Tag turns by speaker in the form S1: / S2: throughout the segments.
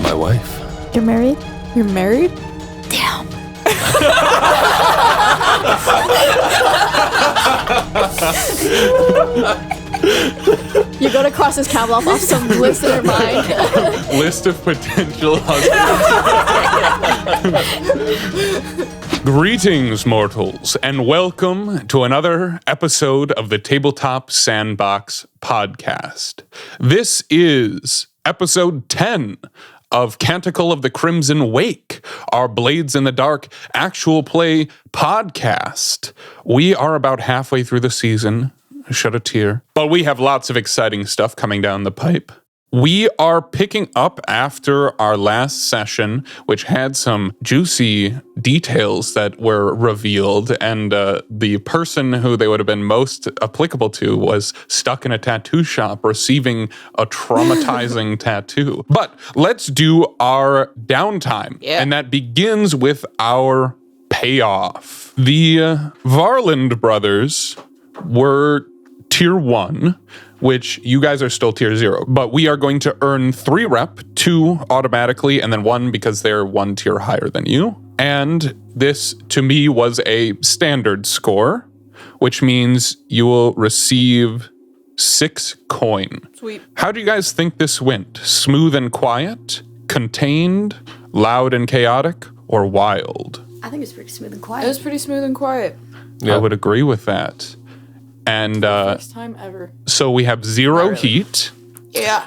S1: my wife.
S2: You're married?
S3: You're married?
S2: Damn. You're going to cross this Kavlov off some list in your mind.
S4: List of potential husbands. Greetings, mortals, and welcome to another episode of the Tabletop Sandbox podcast. This is episode 10 of Canticle of the Crimson Wake, our Blades in the Dark actual play podcast. We are about halfway through the season. Shed a tear. But we have lots of exciting stuff coming down the pipe. We are picking up after our last session, which had some juicy details that were revealed, and the person who they would have been most applicable to was stuck in a tattoo shop receiving a traumatizing tattoo. But let's do our downtime, and that begins with our payoff. The Varland brothers were Tier 1, which you guys are still Tier 0, but we are going to earn 3 rep, 2 automatically, and then 1 because they're 1 tier higher than you. And this, to me, was a standard score, which means you will receive 6 coin.
S3: Sweet.
S4: How do you guys think this went? Smooth and quiet? Contained? Loud and chaotic? Or wild?
S2: I think it's pretty smooth and quiet.
S3: It was pretty smooth and quiet.
S4: I would agree with that. And
S3: First time ever.
S4: so we have 0 heat,
S3: Yeah.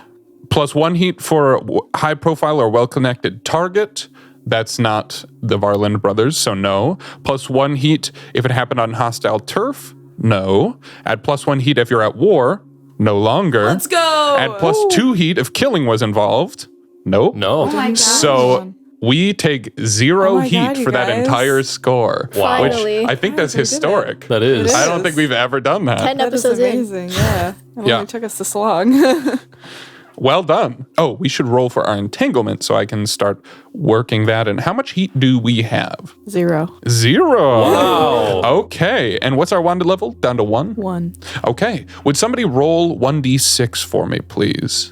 S4: plus 1 heat for a high profile or well-connected target. That's not the Varland brothers, so no. Plus 1 heat if it happened on hostile turf, no. Add plus 1 heat if you're at war, no longer.
S3: Let's go.
S4: Add plus 2 heat if killing was involved, nope.
S1: No.
S2: Oh my god.
S4: So we take 0
S3: Oh my
S4: heat
S3: God, you
S4: for that
S3: guys.
S4: entire score.
S1: Wow.
S2: Finally.
S4: Which I think that's
S3: we did it.
S4: historic.
S1: That is.
S4: I don't think we've ever done that.
S2: 10
S3: That is
S2: episodes in.
S3: amazing, yeah. It
S4: Yeah.
S3: only took us this long.
S4: Well done. Oh, we should roll for our entanglement so I can start working that. And how much heat do we have?
S3: 0.
S4: 0.
S1: Wow.
S4: Okay. And what's our wand level? Down to 1?
S3: 1.
S4: Okay. Would somebody roll 1d6 for me, please?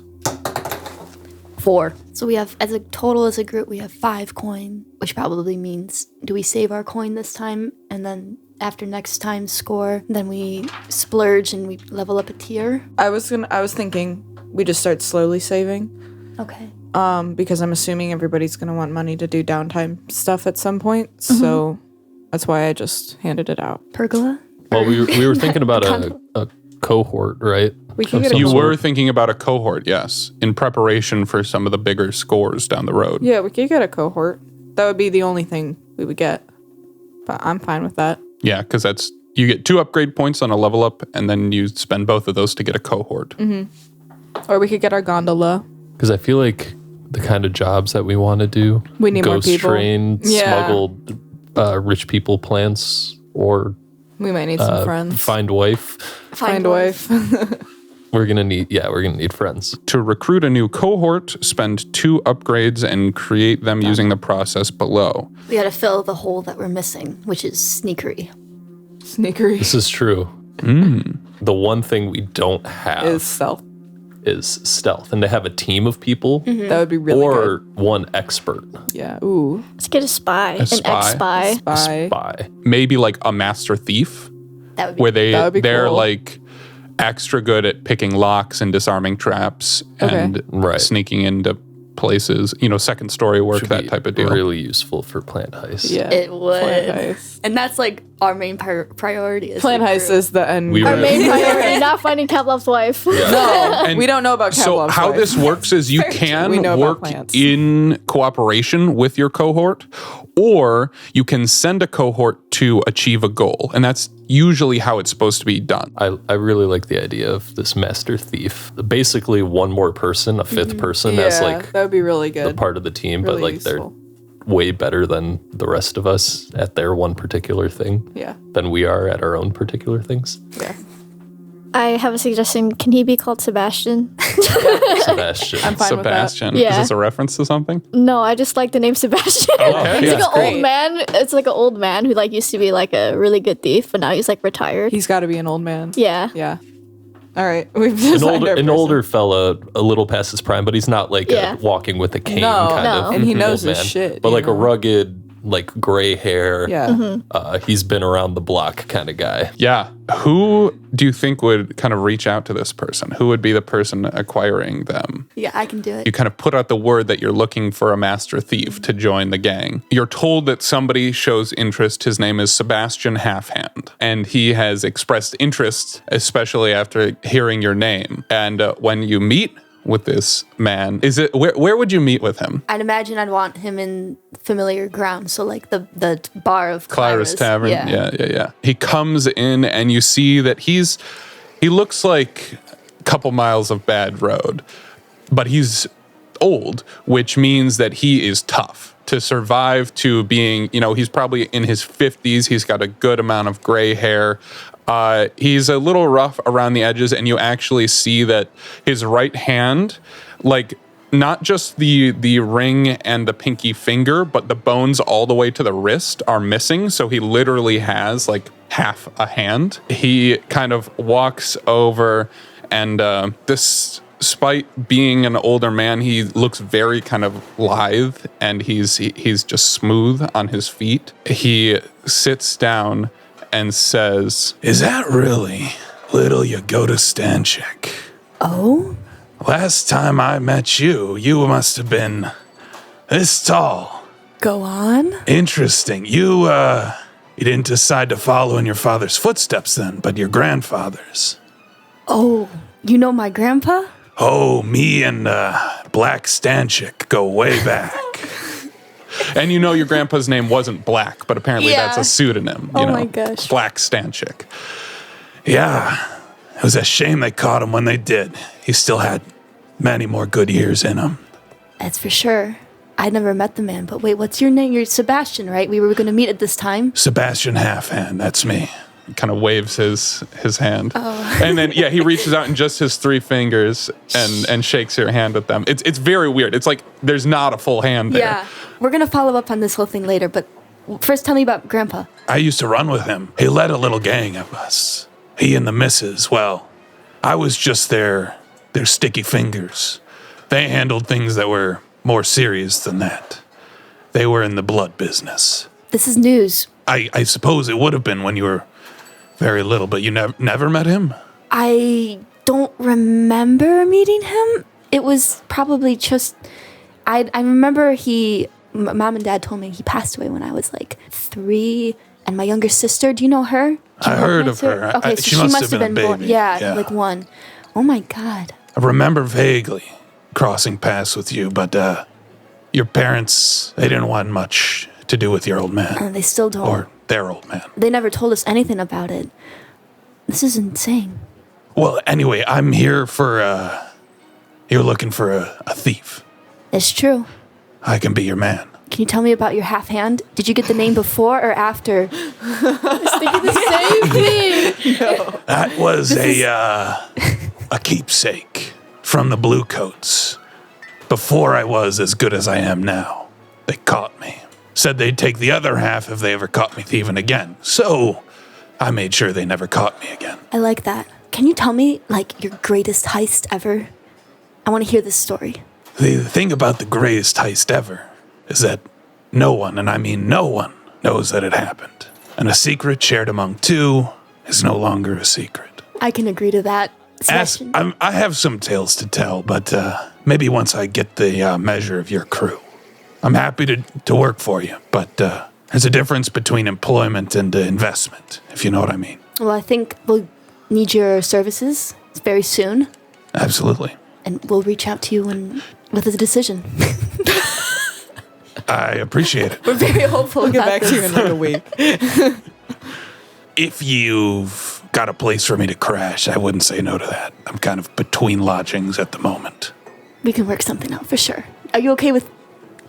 S2: 4. So we have, as a total as a group, we have 5 coin, which probably means, do we save our coin this time and then after next time's score, then we splurge and we level up a tier?
S3: I was thinking we just start slowly saving.
S2: Okay.
S3: Because I'm assuming everybody's gonna want money to do downtime stuff at some point. So that's why I just handed it out.
S2: Pergola?
S1: Well, we were thinking about a cohort, right?
S3: We can
S1: Of
S3: get
S1: some
S3: a
S4: You
S1: sort.
S4: were thinking about a cohort, yes, in preparation for some of the bigger scores down the road.
S3: Yeah, we could get a cohort. That would be the only thing we would get. But I'm fine with that.
S4: Yeah, because that's, you get 2 upgrade points on a level up, and then you spend both of those to get a cohort.
S3: Or we could get our gondola.
S1: Because I feel like the kind of jobs that we want to do,
S3: We need more
S1: ghost
S3: people.
S1: train,
S3: Yeah.
S1: smuggled rich people plants, or
S3: We might need some friends.
S1: find wife.
S3: Find wife.
S1: We're gonna need friends.
S4: To recruit a new cohort, spend 2 upgrades and create them using the process below.
S2: We gotta fill the hole that we're missing, which is sneakery.
S3: Sneakery
S1: This is true. The one thing we don't have
S3: is stealth.
S1: is stealth, and to have a team of people
S3: That would be really
S1: or
S3: good.
S1: one expert
S3: Yeah. Ooh.
S2: Let's get a spy. An
S4: spy.
S2: ex-spy.
S3: Spy.
S1: spy.
S4: Maybe like a master thief,
S2: That would be
S4: where
S3: That would be
S4: they're
S3: cool.
S4: like extra good at picking locks and disarming traps and
S1: Right.
S4: sneaking into places, second story work,
S1: Should
S4: that
S1: be
S4: type of deal.
S1: Really useful for plant heist.
S3: Yeah.
S2: It would.
S3: Plant heist.
S2: And that's like our main priority. Is
S3: Plant
S2: the
S3: heist
S2: crew.
S3: is the end.
S1: We
S2: Our
S1: were-
S2: main priority, not finding Kavlov's wife.
S3: No,
S4: And
S3: we don't know about
S4: So
S3: Kavlov's
S4: how
S3: wife.
S4: this works is you
S3: We
S4: can
S3: know about
S4: work
S3: plants.
S4: in cooperation with your cohort, or you can send a cohort to achieve a goal. And that's usually how it's supposed to be done.
S1: I really like the idea of this master thief. Basically, one more person, a 5th person, as like
S3: that would be really good.
S1: part of the team,
S3: Really
S1: but like
S3: useful.
S1: they're way better than the rest of us at their one particular thing
S3: Yeah.
S1: than we are at our own particular things.
S3: Yeah.
S5: I have a suggestion. Can he be called Sebastian?
S1: Sebastian.
S3: I'm fine
S4: Sebastian.
S5: Yeah.
S4: Is this a reference to something?
S5: No, I just like the name Sebastian.
S4: Okay.
S5: He's
S4: Yeah.
S5: like an
S3: great.
S5: old man. It's like an old man who like used to be like a really good thief, but now he's like retired.
S3: He's got to be an old man.
S5: Yeah.
S3: Yeah. All right. We've
S1: An
S3: designed
S1: older,
S3: our
S1: an
S3: person.
S1: older fella, a little past his prime, but he's not like
S5: Yeah.
S1: walking with a cane
S3: No,
S1: kind
S5: no.
S1: of.
S3: And he
S1: old
S3: knows his
S1: man.
S3: shit,
S1: But
S3: you
S1: like a
S3: know?
S1: rugged, like gray hair.
S3: Yeah.
S1: He's been around the block kind of guy.
S4: Yeah. Who do you think would kind of reach out to this person? Who would be the person acquiring them?
S2: Yeah, I can do it.
S4: You kind of put out the word that you're looking for a master thief to join the gang. You're told that somebody shows interest. His name is Sebastian Halfhand, and he has expressed interest, especially after hearing your name. And when you meet with this man, where would you meet with him?
S2: I'd imagine I'd want him in familiar ground, so like the bar of
S4: Clara's Tavern.
S2: Yeah.
S4: Yeah. He comes in and you see that he looks like a couple miles of bad road, but he's old, which means that he is tough to survive to being, he's probably in his 50s. He's got a good amount of gray hair. He's a little rough around the edges, and you actually see that his right hand, like not just the ring and the pinky finger, but the bones all the way to the wrist are missing. So he literally has like half a hand. He kind of walks over, and despite being an older man, he looks very kind of lithe, and he's just smooth on his feet. He sits down and says,
S6: "Is that really little Jagoda Stanchik?
S2: Oh?
S6: Last time I met you, you must have been this tall.
S2: Go on.
S6: Interesting. You didn't decide to follow in your father's footsteps then, but your grandfather's.
S2: Oh, you know my grandpa?
S6: Oh, me and Black Stanchik go way back.
S4: and your grandpa's name wasn't Black, but apparently
S2: Yeah.
S4: that's a pseudonym.
S2: Oh my gosh.
S4: Black Stanchik.
S6: Yeah, it was a shame they caught him when they did. He still had many more good years in him.
S2: That's for sure. I never met the man, but wait, what's your name? You're Sebastian, right? We were going to meet at this time?
S6: Sebastian Halfhand, that's me.
S4: Kind of waves his hand. And then, he reaches out in just his 3 fingers and shakes your hand with them. It's very weird. It's like there's not a full hand there.
S2: Yeah. We're going to follow up on this whole thing later, but first tell me about Grandpa.
S6: I used to run with him. He led a little gang of us. He and the missus, well, I was just their sticky fingers. They handled things that were more serious than that. They were in the blood business.
S2: This is news.
S6: I suppose it would have been when you were very little, but you never met him?
S2: I don't remember meeting him. It was probably just... I remember Mom and Dad told me he passed away when I was like 3, and my younger sister, do you know her?
S6: I heard of her.
S2: Okay, so
S6: she must have been a
S2: born.
S6: baby.
S2: Yeah, like 1. Oh my God.
S6: I remember vaguely crossing paths with you, but your parents, they didn't want much to do with your old man.
S2: And they still don't.
S6: Or their old man.
S2: They never told us anything about it. This is insane.
S6: Well, anyway, I'm here for, you're looking for a thief.
S2: It's true.
S6: I can be your man.
S2: Can you tell me about your half hand? Did you get the name before or after?
S5: Thinking the same thing.
S6: That was a keepsake from the Bluecoats. Before I was as good as I am now, they caught me. Said they'd take the other half if they ever caught me thieving again. So I made sure they never caught me again.
S2: I like that. Can you tell me, like, your greatest heist ever? I want to hear this story.
S6: The thing about the greatest heist ever is that no one, and I mean no one, knows that it happened. And a secret shared among 2 is no longer a secret.
S2: I can agree to that. Sebastian.
S6: I have some tales to tell, but maybe once I get the measure of your crew. I'm happy to work for you, but there's a difference between employment and investment, if you know what I mean.
S2: Well, I think we'll need your services very soon,
S6: Absolutely.
S2: and we'll reach out to you with a decision.
S6: I appreciate it.
S2: We're very hopeful
S3: We'll get
S2: about
S3: back
S2: this.
S3: to you in like a week.
S6: If you've got a place for me to crash, I wouldn't say no to that. I'm kind of between lodgings at the moment.
S2: We can work something out for sure. Are you okay with...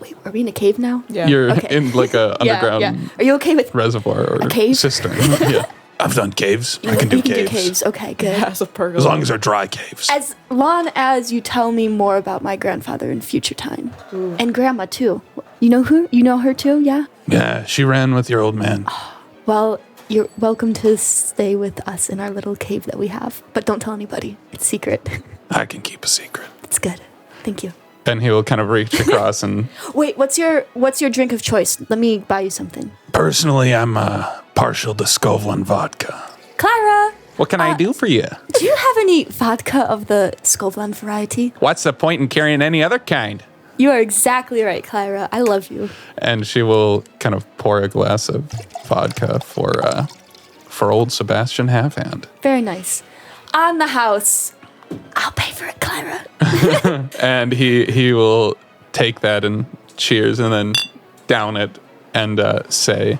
S2: Wait, are we in a cave now?
S3: Yeah.
S4: You're
S2: Okay.
S4: in like a underground
S2: Yeah. Are you okay with...
S4: reservoir or
S2: cave?
S4: cistern. Yeah.
S6: I've done caves. I can do
S2: You can
S6: caves.
S2: do caves. Okay, good.
S3: As a pergola.
S6: As long as they're dry caves.
S2: As long as you tell me more about my grandfather in future time. And grandma, too. You know her? You know her, too? Yeah?
S6: Yeah, she ran with your old man.
S2: Well, You're welcome to stay with us in our little cave that we have, but don't tell anybody. It's secret.
S6: I can keep a secret.
S2: It's good. Thank you.
S4: And he will kind of reach across and
S2: Wait, what's your drink of choice? Let me buy you something.
S6: Personally, I'm partial to Skovlan vodka.
S2: Clara,
S4: what can I do for you?
S2: do you have any vodka of the Skovlan variety?
S4: What's the point in carrying any other kind?
S2: You are exactly right, Clara. I love you.
S4: And she will kind of pour a glass of vodka for old Sebastian Halfhand.
S2: Very nice. On the house. I'll pay for it, Clara.
S4: And he will take that and cheers and then down it and say,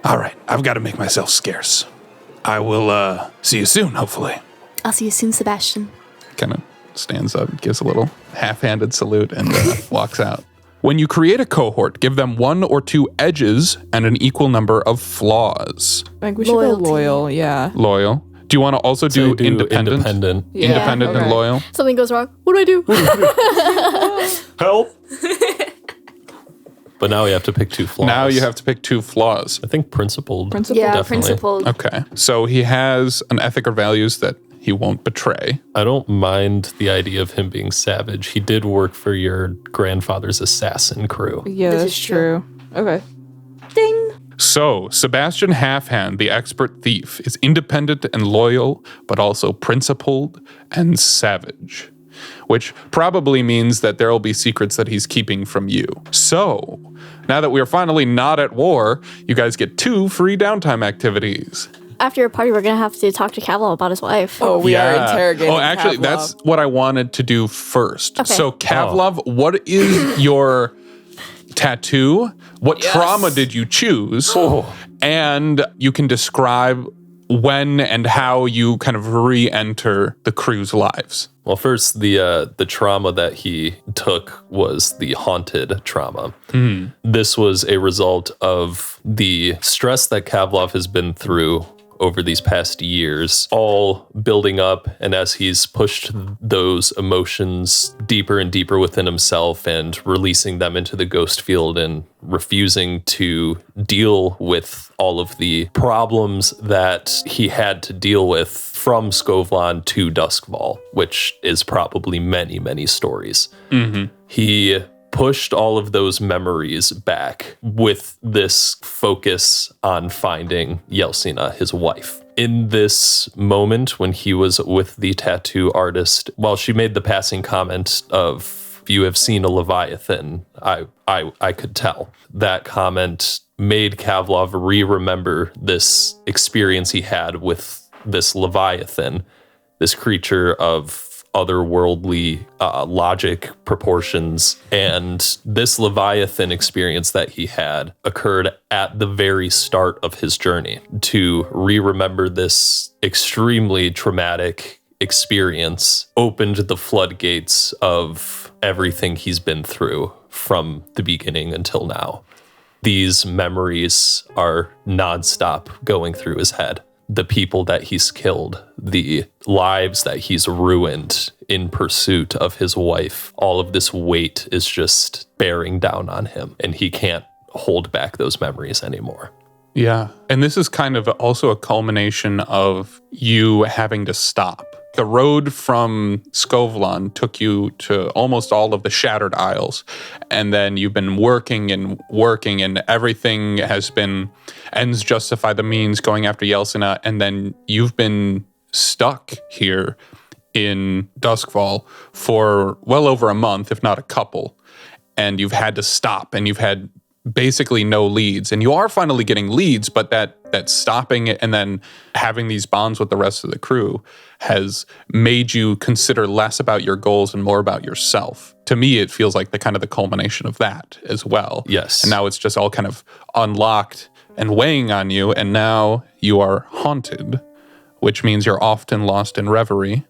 S6: All right, I've got to make myself scarce. I will see you soon, hopefully.
S2: I'll see you soon, Sebastian.
S4: kind of stands up, gives a little half-handed salute, and walks out. When you create a cohort, give them 1 or 2 edges and an equal number of flaws.
S3: I think we should
S2: Loyalty.
S3: go loyal, yeah.
S4: Loyal. Do you want to also do independent?
S1: Independent.
S3: Yeah,
S4: Independent and
S3: okay.
S4: loyal?
S5: Something goes wrong. What do I do?
S1: Help! But now we have to pick 2 flaws.
S4: Now you have to pick 2 flaws.
S1: I think principled.
S3: Principle.
S2: Yeah,
S1: Definitely.
S2: principled.
S4: Okay. So he has an ethic or values that he won't betray.
S1: I don't mind the idea of him being savage. He did work for your grandfather's assassin crew.
S3: Yeah,
S2: This
S3: that's
S2: is true.
S3: true. Okay.
S2: Ding.
S4: So, Sebastian Halfhand, the expert thief, is independent and loyal, but also principled and savage, which probably means that there will be secrets that he's keeping from you. So, now that we are finally not at war, you guys get 2 free downtime activities.
S5: After your party, we're going to have to talk to Kavlov about his wife.
S3: Oh, we are
S4: Yeah.
S3: interrogating
S4: Oh, actually,
S3: Kavlov.
S4: that's what I wanted to do first.
S5: Okay.
S4: So, Kavlov, what is your tattoo? What trauma did you choose? And you can describe when and how you kind of re-enter the crew's lives.
S1: Well, first, the trauma that he took was the haunted trauma. This was a result of the stress that Kavlov has been through over these past years, all building up, and as he's pushed those emotions deeper and deeper within himself and releasing them into the ghost field and refusing to deal with all of the problems that he had to deal with from Skovlan to Duskval, which is probably many, many stories. He pushed all of those memories back with this focus on finding Yeltsina, his wife. In this moment when he was with the tattoo artist, well, she made the passing comment of, "You have seen a Leviathan." I could tell. That comment made Kavlov re-remember this experience he had with this Leviathan, this creature of otherworldly logic proportions. And this Leviathan experience that he had occurred at the very start of his journey. To re-remember this extremely traumatic experience opened the floodgates of everything he's been through from the beginning until now. These memories are nonstop going through his head. The people that he's killed, the lives that he's ruined in pursuit of his wife, all of this weight is just bearing down on him, and he can't hold back those memories anymore.
S4: Yeah. And this is kind of also a culmination of you having to stop. The road from Skovlan took you to almost all of the Shattered Isles. And then you've been working, and everything has been ends justify the means, going after Yeltsina. And then you've been stuck here in Duskval for well over a month, if not a couple. And you've had to stop, and you've had basically no leads. And you are finally getting leads, but that stopping it and then having these bonds with the rest of the crew has made you consider less about your goals and more about yourself. To me, it feels like the kind of the culmination of that as well.
S1: Yes.
S4: And now it's just all kind of unlocked and weighing on you. And now you are haunted, which means you're often lost in reverie,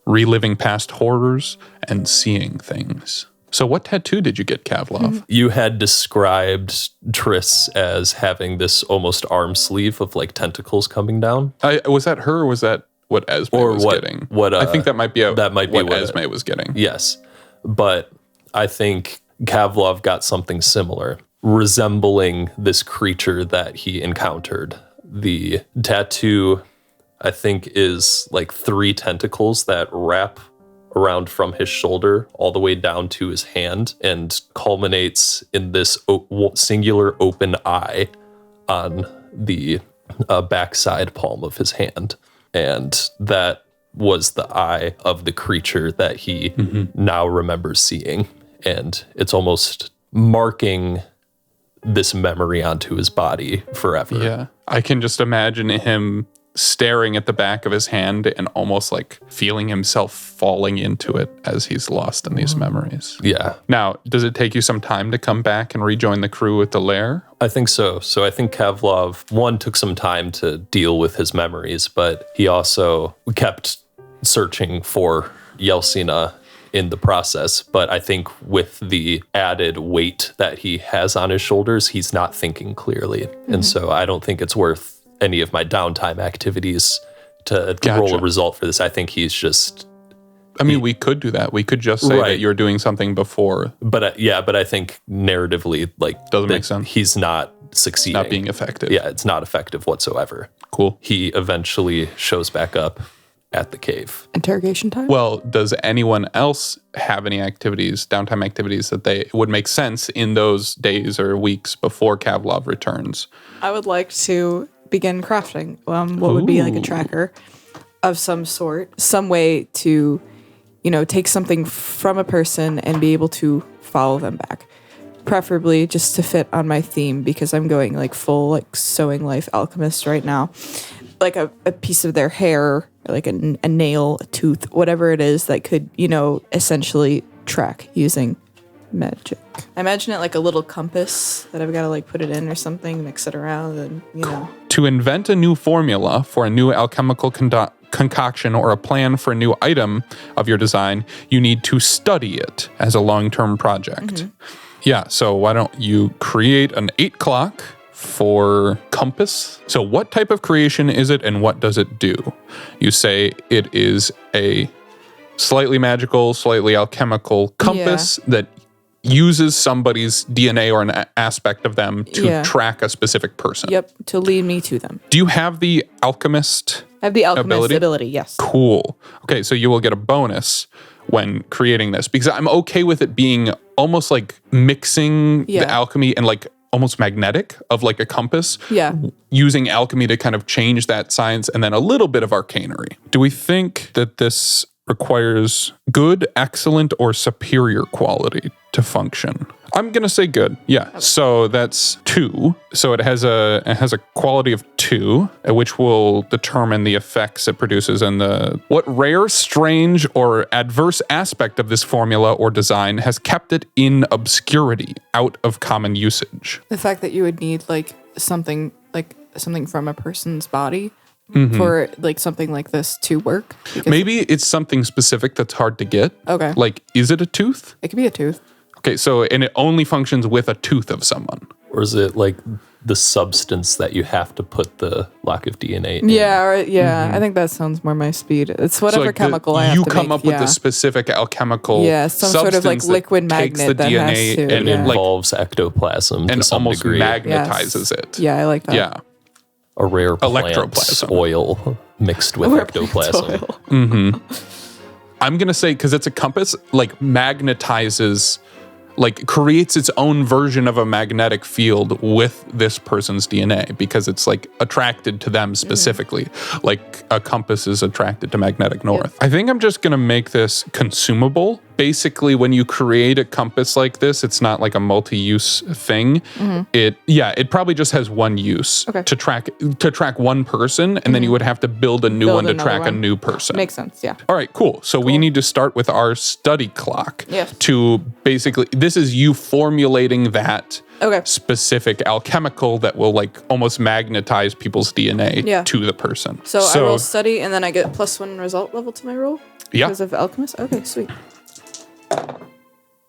S4: reliving past horrors and seeing things. So what tattoo did you get, Kavlov?
S1: You had described Triss as having this almost arm sleeve of like tentacles coming down.
S4: Was that her, or was that what Esme
S1: Or
S4: was
S1: what-
S4: getting?
S1: what,
S4: I think that might be
S1: that might be
S4: what
S1: what-
S4: Esme was getting.
S1: Yes, but I think Kavlov got something similar, resembling this creature that he encountered. The tattoo, I think, is like 3 tentacles that wrap around from his shoulder all the way down to his hand and culminates in this singular open eye on the backside palm of his hand. And that was the eye of the creature that he now remembers seeing. And it's almost marking this memory onto his body forever.
S4: Yeah. I can just imagine him staring at the back of his hand and almost like feeling himself falling into it as he's lost in these memories.
S1: Yeah.
S4: Now, does it take you some time to come back and rejoin the crew at the lair?
S1: I think so. So I think Kavlov, one, took some time to deal with his memories, but he also kept searching for Yelsina in the process. But I think with the added weight that he has on his shoulders, he's not thinking clearly. And so I don't think it's worth any of my downtime activities to roll a result for this. I think he's just...
S4: I mean, we could do that. We could just say that you're doing something before.
S1: But but I think narratively, like...
S4: Doesn't make sense.
S1: He's not succeeding.
S4: Not being effective.
S1: Yeah, it's not effective whatsoever.
S4: Cool.
S1: He eventually shows back up at the cave.
S3: Interrogation time?
S4: Well, does anyone else have any activities, downtime activities that they would make sense in those days or weeks before Kavlov returns?
S3: I would like to begin crafting what would be like a tracker of some sort, some way to, take something from a person and be able to follow them back. Preferably just to fit on my theme, because I'm going like full like sewing life alchemist right now. Like a piece of their hair, like a nail, a tooth, whatever it is that could, essentially track using magic. I imagine it like a little compass that I've got to like put it in or something, mix it around, and
S4: To invent a new formula for a new alchemical concoction or a plan for a new item of your design, you need to study it as a long-term project. Yeah, so why don't you create an 8 clock for compass? So what type of creation is it and what does it do? You say it is a slightly magical, slightly alchemical compass that uses somebody's DNA or an aspect of them to track a specific person.
S3: Yep, to lead me to them.
S4: Do you have the alchemist?
S3: I have the alchemist ability, yes.
S4: Cool. Okay, so you will get a bonus when creating this, because I'm okay with it being almost like mixing the alchemy and like almost magnetic of like a compass.
S3: Yeah.
S4: Using alchemy to kind of change that science and then a little bit of arcanery. Do we think that this requires good, excellent, or superior quality to function? I'm gonna say good. Yeah. Okay. So that's 2. So it has a quality of 2, which will determine the effects it produces and what rare, strange, or adverse aspect of this formula or design has kept it in obscurity, out of common usage.
S3: The fact that you would need something from a person's body for like something like this to work.
S4: Maybe it's something specific that's hard to get.
S3: Okay.
S4: Like, is it a tooth?
S3: It could be a tooth.
S4: Okay, so, and it only functions with a tooth of someone.
S1: Or is it like the substance that you have to put the lock of DNA in?
S3: Yeah, I think that sounds more my speed. It's whatever so chemical I have to make.
S4: You come up with the specific alchemical
S3: some sort of like liquid magnet
S4: takes the
S3: that
S4: DNA
S3: has to,
S1: and involves ectoplasm
S4: and
S1: to some
S4: almost
S1: degree.
S4: magnetizes it.
S3: Yeah, I like that.
S4: Yeah.
S1: A rare plant
S4: Electroplasm.
S1: oil mixed with ectoplasm.
S4: I'm going to say, because it's a compass, like magnetizes, like creates its own version of a magnetic field with this person's DNA, because it's like attracted to them specifically, like a compass is attracted to magnetic north. I think I'm just going to make this consumable. Basically, when you create a compass like this, it's not like a multi-use thing. It probably just has one use to track one person, and then you would have to build a new one to track a new person.
S3: Makes sense, yeah.
S4: All right, cool. So we need to start with our study clock to basically, this is you formulating that specific alchemical that will like almost magnetize people's DNA to the person.
S3: So I roll study and then I get +1 result level to my roll?
S4: Yeah.
S3: Because of alchemist? Okay, sweet.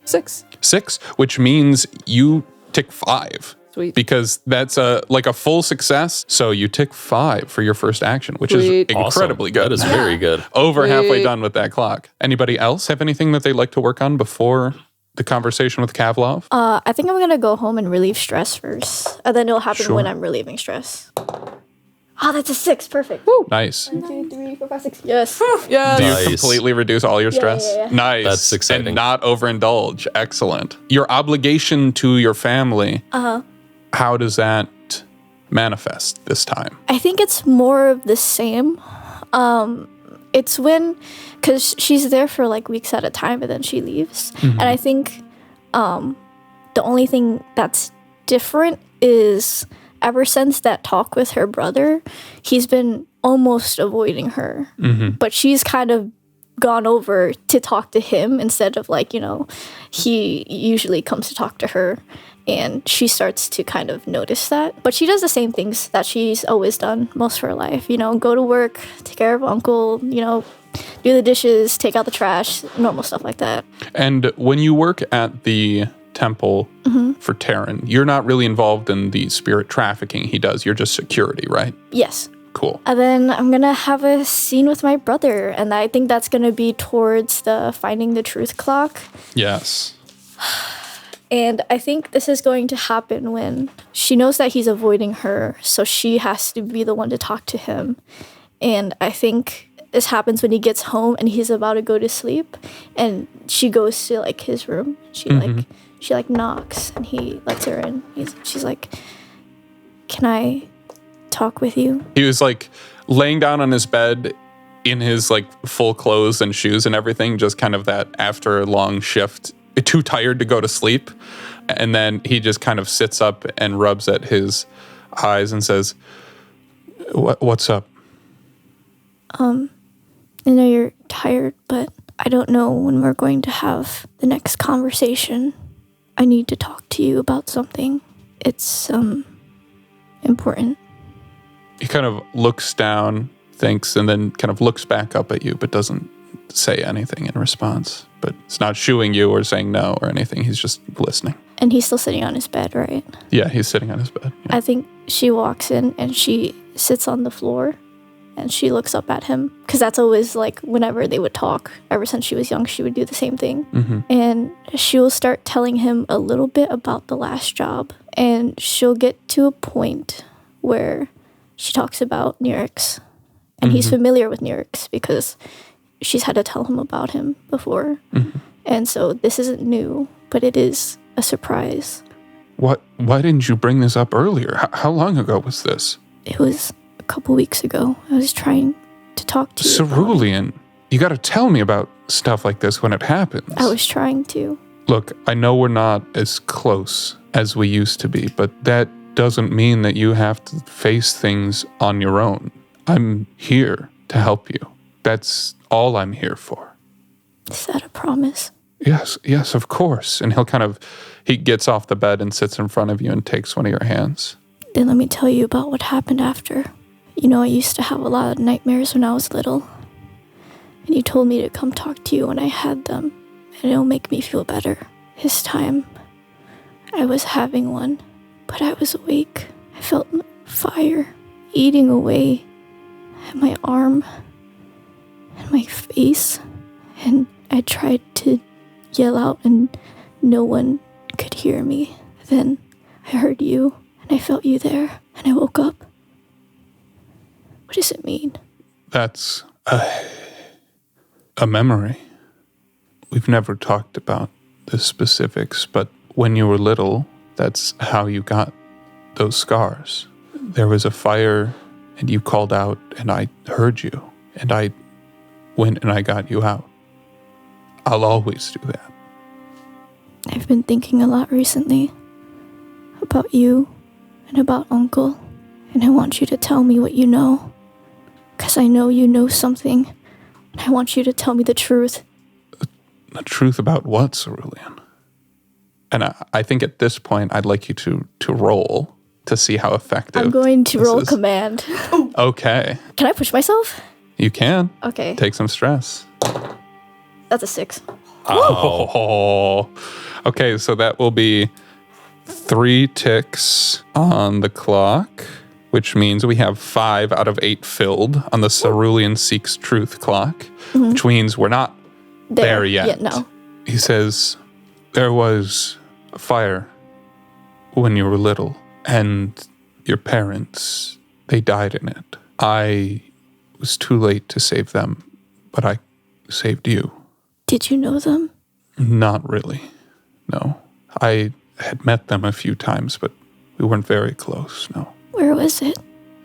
S3: 6,
S4: which means you tick 5.
S3: Sweet.
S4: Because that's a full success. So you tick 5 for your first action, which is incredibly good.
S1: That is very good.
S4: Over halfway done with that clock. Anybody else have anything that they'd like to work on before the conversation with Kavlov?
S5: I think I'm gonna go home and relieve stress first, and then it'll happen when I'm relieving stress. Oh, that's a 6. Perfect.
S4: Nice.
S5: 1, 2, 3, 4, 5, 6. Yes.
S3: Yeah.
S4: Do you
S1: Nice.
S4: completely reduce all your stress?
S5: yeah.
S4: Nice.
S1: That's exciting.
S4: And not overindulge. Excellent. Your obligation to your family, how does that manifest this time?
S5: I think it's more of the same. It's because she's there for like weeks at a time and then she leaves. And I think the only thing that's different is ever since that talk with her brother, he's been almost avoiding her. But she's kind of gone over to talk to him instead of like, he usually comes to talk to her. And she starts to kind of notice that. But she does the same things that she's always done most of her life. Go to work, take care of uncle, do the dishes, take out the trash, normal stuff like that.
S4: And when you work at the temple for Terran, you're not really involved in the spirit trafficking he does. You're just security, right?
S5: Yes.
S4: Cool.
S5: And then I'm going to have a scene with my brother. And I think that's going to be towards the Finding the Truth clock.
S4: Yes.
S5: And I think this is going to happen when she knows that he's avoiding her, so she has to be the one to talk to him. And I think this happens when he gets home and he's about to go to sleep, and she goes to like his room. She knocks and he lets her in. She's like, "Can I talk with you?"
S4: He was like laying down on his bed in his like full clothes and shoes and everything, just kind of that after a long shift, too tired to go to sleep. And then he just kind of sits up and rubs at his eyes and says, "What's up?"
S5: I know you're tired, but I don't know when we're going to have the next conversation. I need to talk to you about something. It's important.
S4: He kind of looks down, thinks, and then kind of looks back up at you, but doesn't say anything in response. But it's not shooing you or saying no or anything. He's just listening.
S5: And he's still sitting on his bed, right?
S4: Yeah, he's sitting on his bed. Yeah.
S5: I think she walks in and she sits on the floor and she looks up at him. Because that's always like whenever they would talk, ever since she was young, she would do the same thing. And she will start telling him a little bit about the last job. And she'll get to a point where she talks about Nurix. And he's familiar with Nurix because she's had to tell him about him before. And so this isn't new, but it is a surprise.
S4: Why didn't you bring this up earlier? How long ago was this?
S5: It was a couple weeks ago. I was trying to talk to you.
S4: Cerulean, you got to tell me about stuff like this when it happens.
S5: I was trying to.
S4: Look, I know we're not as close as we used to be, but that doesn't mean that you have to face things on your own. I'm here to help you. That's all I'm here for.
S5: Is that a promise?
S4: Yes, of course. And he gets off the bed and sits in front of you and takes one of your hands.
S5: Then let me tell you about what happened after. I used to have a lot of nightmares when I was little. And you told me to come talk to you when I had them. And it'll make me feel better. This time, I was having one, but I was awake. I felt fire eating away at my arm and my face. And I tried to yell out and no one could hear me. Then I heard you and I felt you there and I woke up. What does it mean?
S4: That's a memory. We've never talked about the specifics, but when you were little, that's how you got those scars. There was a fire and you called out and I heard you and I went and I got you out. I'll always do that.
S5: I've been thinking a lot recently about you and about Uncle, and I want you to tell me what you know, because I know you know something, and I want you to tell me the truth.
S4: The truth about what, Cerulean? And I think at this point, I'd like you to roll to see how effective
S5: I'm going to
S4: this
S5: roll
S4: is.
S5: Command.
S4: Okay.
S5: Can I push myself?
S4: You can.
S5: Okay.
S4: Take some stress.
S5: That's a 6.
S4: Oh. Okay, so that will be 3 ticks on the clock, which means we have 5 out of 8 filled on the Cerulean Seeks Truth clock, which means we're not there yet.
S5: Yeah, no.
S4: He says, there was a fire when you were little, and your parents, They died in it. I was too late to save them, but I saved you.
S5: Did you know them?
S4: Not really, no. I had met them a few times, but we weren't very close, no.
S5: Where was it?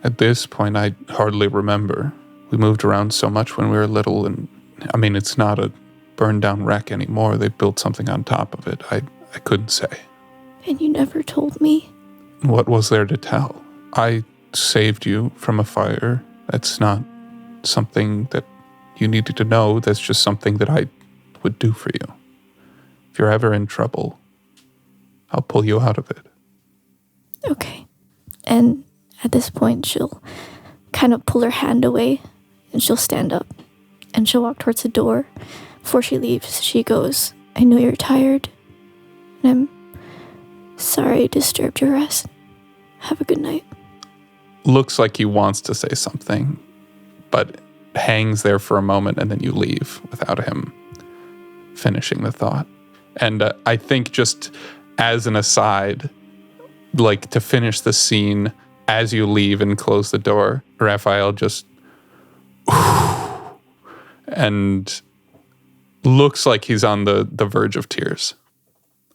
S4: At this point, I hardly remember. We moved around so much when we were little, and I mean, it's not a burned down wreck anymore. They built something on top of it. I couldn't say.
S5: And you never told me?
S4: What was there to tell? I saved you from a fire. That's not something that you needed to know. That's just something that I would do for you. If you're ever in trouble, I'll pull you out of it.
S5: Okay. And at this point, she'll kind of pull her hand away, and she'll stand up, and she'll walk towards the door. Before she leaves, she goes, I know you're tired, and I'm sorry I disturbed your rest. Have a good night.
S4: Looks like he wants to say something, but hangs there for a moment, and then you leave without him finishing the thought. And I think just as an aside, like to finish the scene, as you leave and close the door, Raphael just and looks like he's on the verge of tears.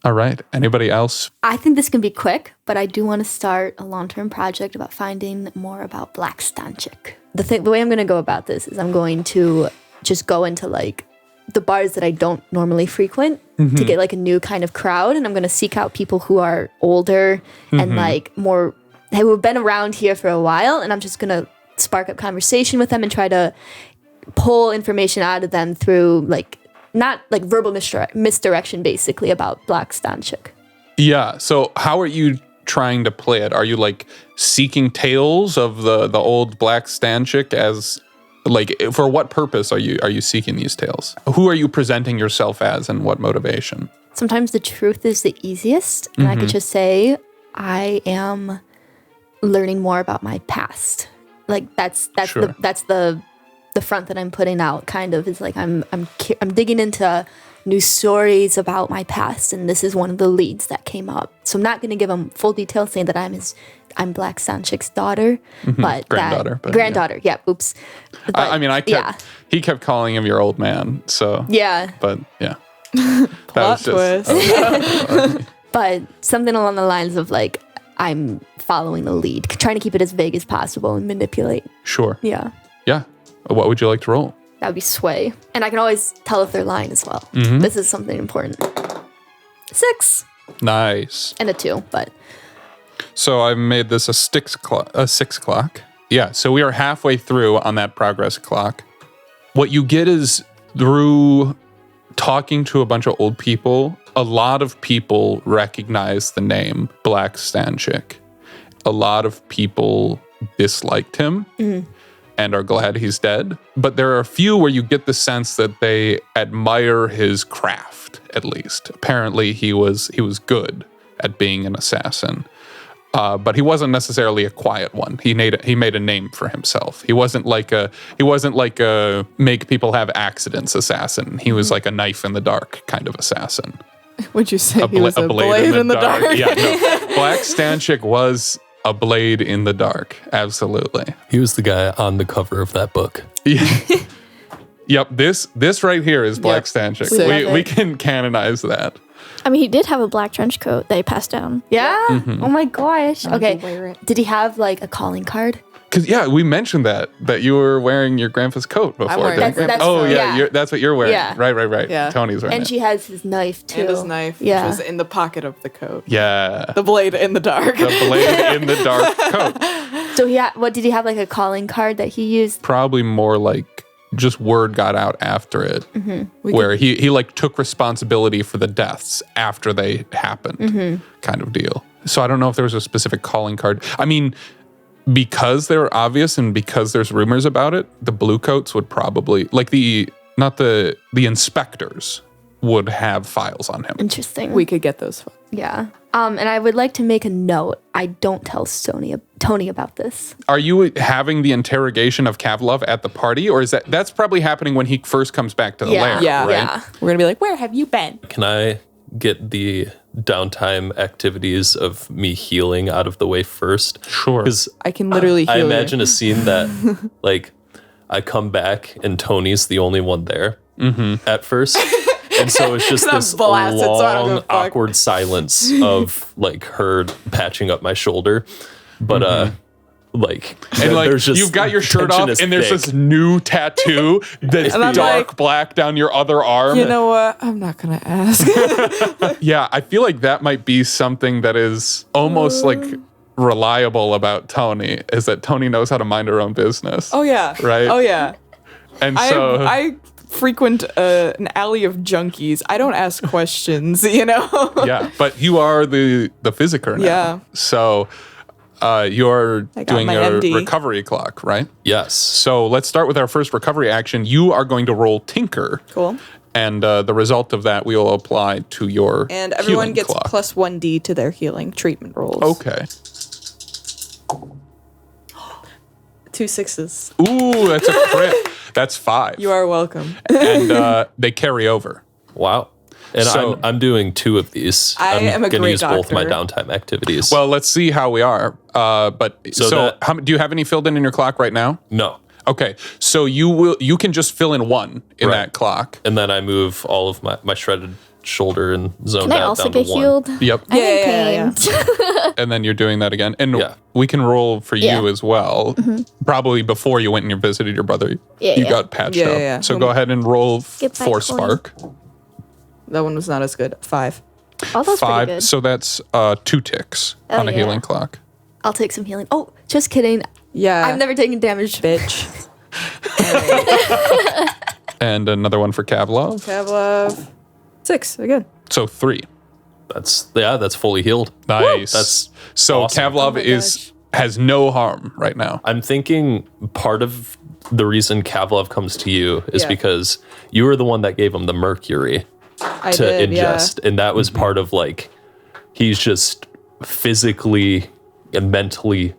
S4: All right. Anybody else?
S2: I think this can be quick, but I do want to start a long-term project about finding more about Black Stanchik. The way I'm going to go about this is I'm going to just go into like the bars that I don't normally frequent to get like a new kind of crowd, and I'm going to seek out people who are older and like more who have been around here for a while, and I'm just going to spark up conversation with them and try to pull information out of them through like not like verbal misdirection, basically, about Black Stanchik.
S4: Yeah. So how are you trying to play it? Are you like seeking tales of the old Black Stanchik as like for what purpose are you seeking these tales? Who are you presenting yourself as and what motivation?
S2: Sometimes the truth is the easiest, and I could just say I am learning more about my past. Like that's
S4: Sure.
S2: the front that I'm putting out, kind of, is like I'm digging into new stories about my past, and this is one of the leads that came up. So I'm not going to give them full details saying that I'm Black Stanchik's daughter, but granddaughter. Yeah. Oops. But,
S4: I mean, he kept calling him your old man. So
S2: yeah.
S4: But yeah,
S3: Plot twist.
S2: But something along the lines of like I'm following the lead, trying to keep it as vague as possible and manipulate.
S4: Sure.
S2: Yeah.
S4: Yeah. What would you like to roll?
S2: That would be sway. And I can always tell if they're lying as well. This is something important. 6.
S4: Nice.
S2: And a 2, but...
S4: So I made this a 6 clock. Yeah, so we are halfway through on that progress clock. What you get is through talking to a bunch of old people, a lot of people recognize the name Black Stanchik. A lot of people disliked him. And are glad he's dead. But there are a few where you get the sense that they admire his craft, at least. Apparently he was good at being an assassin. But he wasn't necessarily a quiet one. He made a name for himself. He wasn't like a make people have accidents assassin. He was like a knife in the dark kind of assassin.
S3: Would you say he was a blade in the dark?
S4: Yeah, no. Black Stanchik was a blade in the dark, absolutely.
S1: He was the guy on the cover of that book.
S4: Yep, this right here is Black Stanchik. We can canonize that.
S5: I mean, he did have a black trench coat that he passed down.
S2: Yeah? Oh my gosh. Okay. Did he have like a calling card?
S4: Because we mentioned that you were wearing your grandpa's coat before.
S3: wearing
S4: didn't we?
S2: that's-
S4: oh
S2: yeah.
S4: yeah, that's what you're wearing.
S2: Yeah.
S4: Right.
S3: Yeah.
S4: Tony's wearing
S2: And
S4: it.
S2: she has his knife too.
S3: And his knife, which was in the pocket of the coat.
S4: Yeah,
S3: The blade in the dark.
S4: the blade in the dark coat.
S2: So what did he have, like a calling card that he used?
S4: Probably more like just word got out after it, where he like took responsibility for the deaths after they happened, kind of deal. So I don't know if there was a specific calling card. I mean, because they're obvious and because there's rumors about it, the bluecoats would probably like the inspectors would have files on him.
S2: Interesting.
S3: We could get those.
S2: Yeah. And I would like to make a note. I don't tell Tony about this.
S4: Are you having the interrogation of Kavlov at the party, or is that's probably happening when he first comes back to the lair?
S3: Yeah.
S4: Right?
S2: Yeah.
S3: We're gonna be like, where have you been?
S1: Can I get the downtime activities of me healing out of the way first.
S4: Sure.
S1: Because
S3: I can literally heal
S1: I
S3: you.
S1: imagine a scene that, like, I come back and Tony's the only one there at first. And so it's just
S3: And I'm
S1: this
S3: blasted, so I don't give a
S1: long,
S3: fuck.
S1: awkward silence of, like, her patching up my shoulder. But, like,
S4: And like
S1: there's just
S4: you've got your shirt
S1: tension
S4: off,
S1: is
S4: and there's
S1: thick.
S4: this new tattoo that's
S3: And I'm
S4: dark
S3: like,
S4: black down your other arm.
S3: You know what? I'm not gonna ask.
S4: Yeah, I feel like that might be something that is almost like reliable about Tony, is that Tony knows how to mind her own business.
S3: Oh yeah.
S4: Right?
S3: Oh yeah.
S4: And so
S3: I frequent an alley of junkies. I don't ask questions. You know.
S4: yeah, but you are the physiker now.
S3: Yeah.
S4: So you're
S3: I got
S4: doing
S3: my
S4: a
S3: MD.
S4: recovery clock, right?
S1: Yes.
S4: So let's start with our first recovery action. You are going to roll Tinker.
S3: Cool.
S4: And the result of that we will apply to your
S3: And everyone
S4: healing
S3: gets
S4: clock.
S3: plus 1d to their healing treatment rolls.
S4: Okay.
S3: 2 6s.
S4: Ooh, that's a crit. That's 5.
S3: You are welcome.
S4: And they carry over.
S1: Wow. And
S4: So-
S1: I'm doing 2 of these.
S3: I
S1: I'm
S3: am a
S1: gonna
S3: great
S1: use both my
S3: doctor.
S1: downtime activities.
S4: Well, let's see how we are. But so,
S1: that-
S4: do you have any filled in your clock right now?
S1: no.
S4: Okay, so you can just fill in 1 in
S1: Right.
S4: that clock.
S1: And then I move all of my shredded shoulder and zoned
S5: Can I
S1: out
S5: also
S1: down
S5: get
S1: to 1.
S5: healed?
S4: Yep.
S5: I'm in
S3: Yeah.
S5: pain.
S4: And then you're doing that again. And
S1: Yeah.
S4: we can roll for you
S5: Yeah.
S4: as well. Probably before you went and you visited your brother.
S5: Yeah,
S4: you
S5: yeah.
S4: got patched
S3: Yeah,
S4: up.
S3: yeah.
S4: So go ahead and roll
S5: Get back
S4: for
S5: going.
S4: Spark.
S3: That one was not as good. 5.
S5: Oh, that's
S4: 5.
S5: pretty good.
S4: So that's 2 ticks
S5: Oh,
S4: on a
S5: yeah.
S4: healing clock.
S2: I'll take some healing. Oh, just kidding.
S3: Yeah.
S2: I've never taken damage.
S3: Bitch.
S4: And another one for Kavlov.
S3: Kavlov. 6 again.
S4: So 3.
S1: That's fully healed.
S4: Nice.
S1: That's
S4: so
S1: awesome.
S4: Kavlov
S3: Oh my
S4: has no harm right now.
S1: I'm thinking part of the reason Kavlov comes to you is
S3: Yeah.
S1: because you were the one that gave him the mercury
S3: I
S1: to
S3: did,
S1: ingest. And that was part of, like, he's just physically and mentally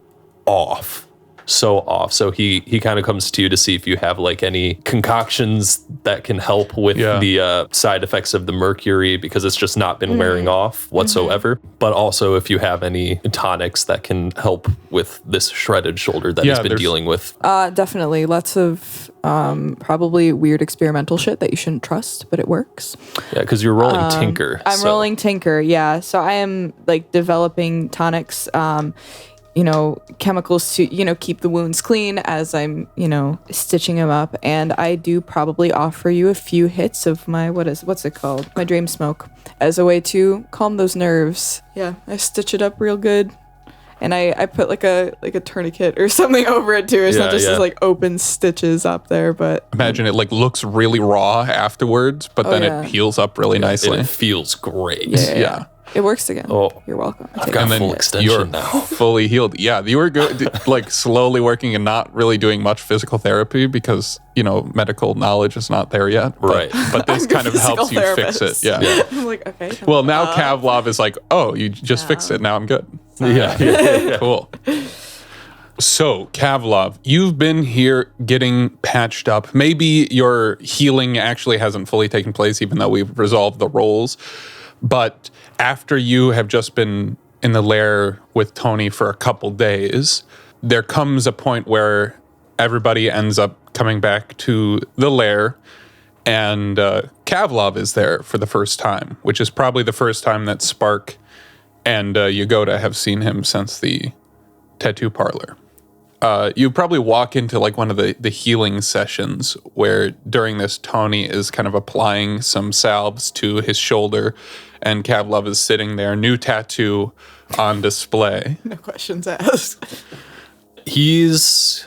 S1: off. So off. So he kind of comes to you to see if you have, like, any concoctions that can help with
S4: Yeah.
S1: the side effects of the mercury, because it's just not been wearing off whatsoever. But also if you have any tonics that can help with this shredded shoulder that he's been
S4: there's-
S1: dealing with.
S3: Definitely. Lots of probably weird experimental shit that you shouldn't trust, but it works.
S1: Yeah, because you're rolling Tinker.
S3: I'm
S1: so-
S3: rolling Tinker, yeah. So I am like developing tonics, chemicals to, keep the wounds clean as I'm, stitching them up. And I do probably offer you a few hits of my, what's it called? My dream smoke as a way to calm those nerves. Yeah, I stitch it up real good. And I put like a tourniquet or something over it too. It's not just
S1: Yeah.
S3: as like open stitches up there, but
S4: Imagine it like looks really raw afterwards, but then
S3: yeah.
S4: it heals up really
S1: and
S4: nicely.
S1: it feels great.
S4: Yeah.
S3: it works again.
S1: Oh.
S3: You're welcome. I
S1: I've
S3: take
S1: got
S3: it.
S4: And then
S1: full extension
S4: you're
S1: now.
S4: fully healed. Yeah, you were good, like slowly working and not really doing much physical therapy because medical knowledge is not there yet.
S1: Right.
S4: But this kind of helps you
S3: Physical
S4: fix it.
S3: therapist.
S4: Yeah.
S3: I'm like, okay.
S4: Well, now Kavlov is like, oh, you just fixed it. Now I'm good.
S1: Yeah.
S4: Cool. So, Kavlov, you've been here getting patched up. Maybe your healing actually hasn't fully taken place, even though we've resolved the roles. But after you have just been in the lair with Tony for a couple days, there comes a point where everybody ends up coming back to the lair, and Kavlov is there for the first time, which is probably the first time that Spark and Jagoda have seen him since the tattoo parlor. You probably walk into like one of the healing sessions where during this Tony is kind of applying some salves to his shoulder, and Kavlov is sitting there, new tattoo on display.
S3: No questions asked.
S1: He's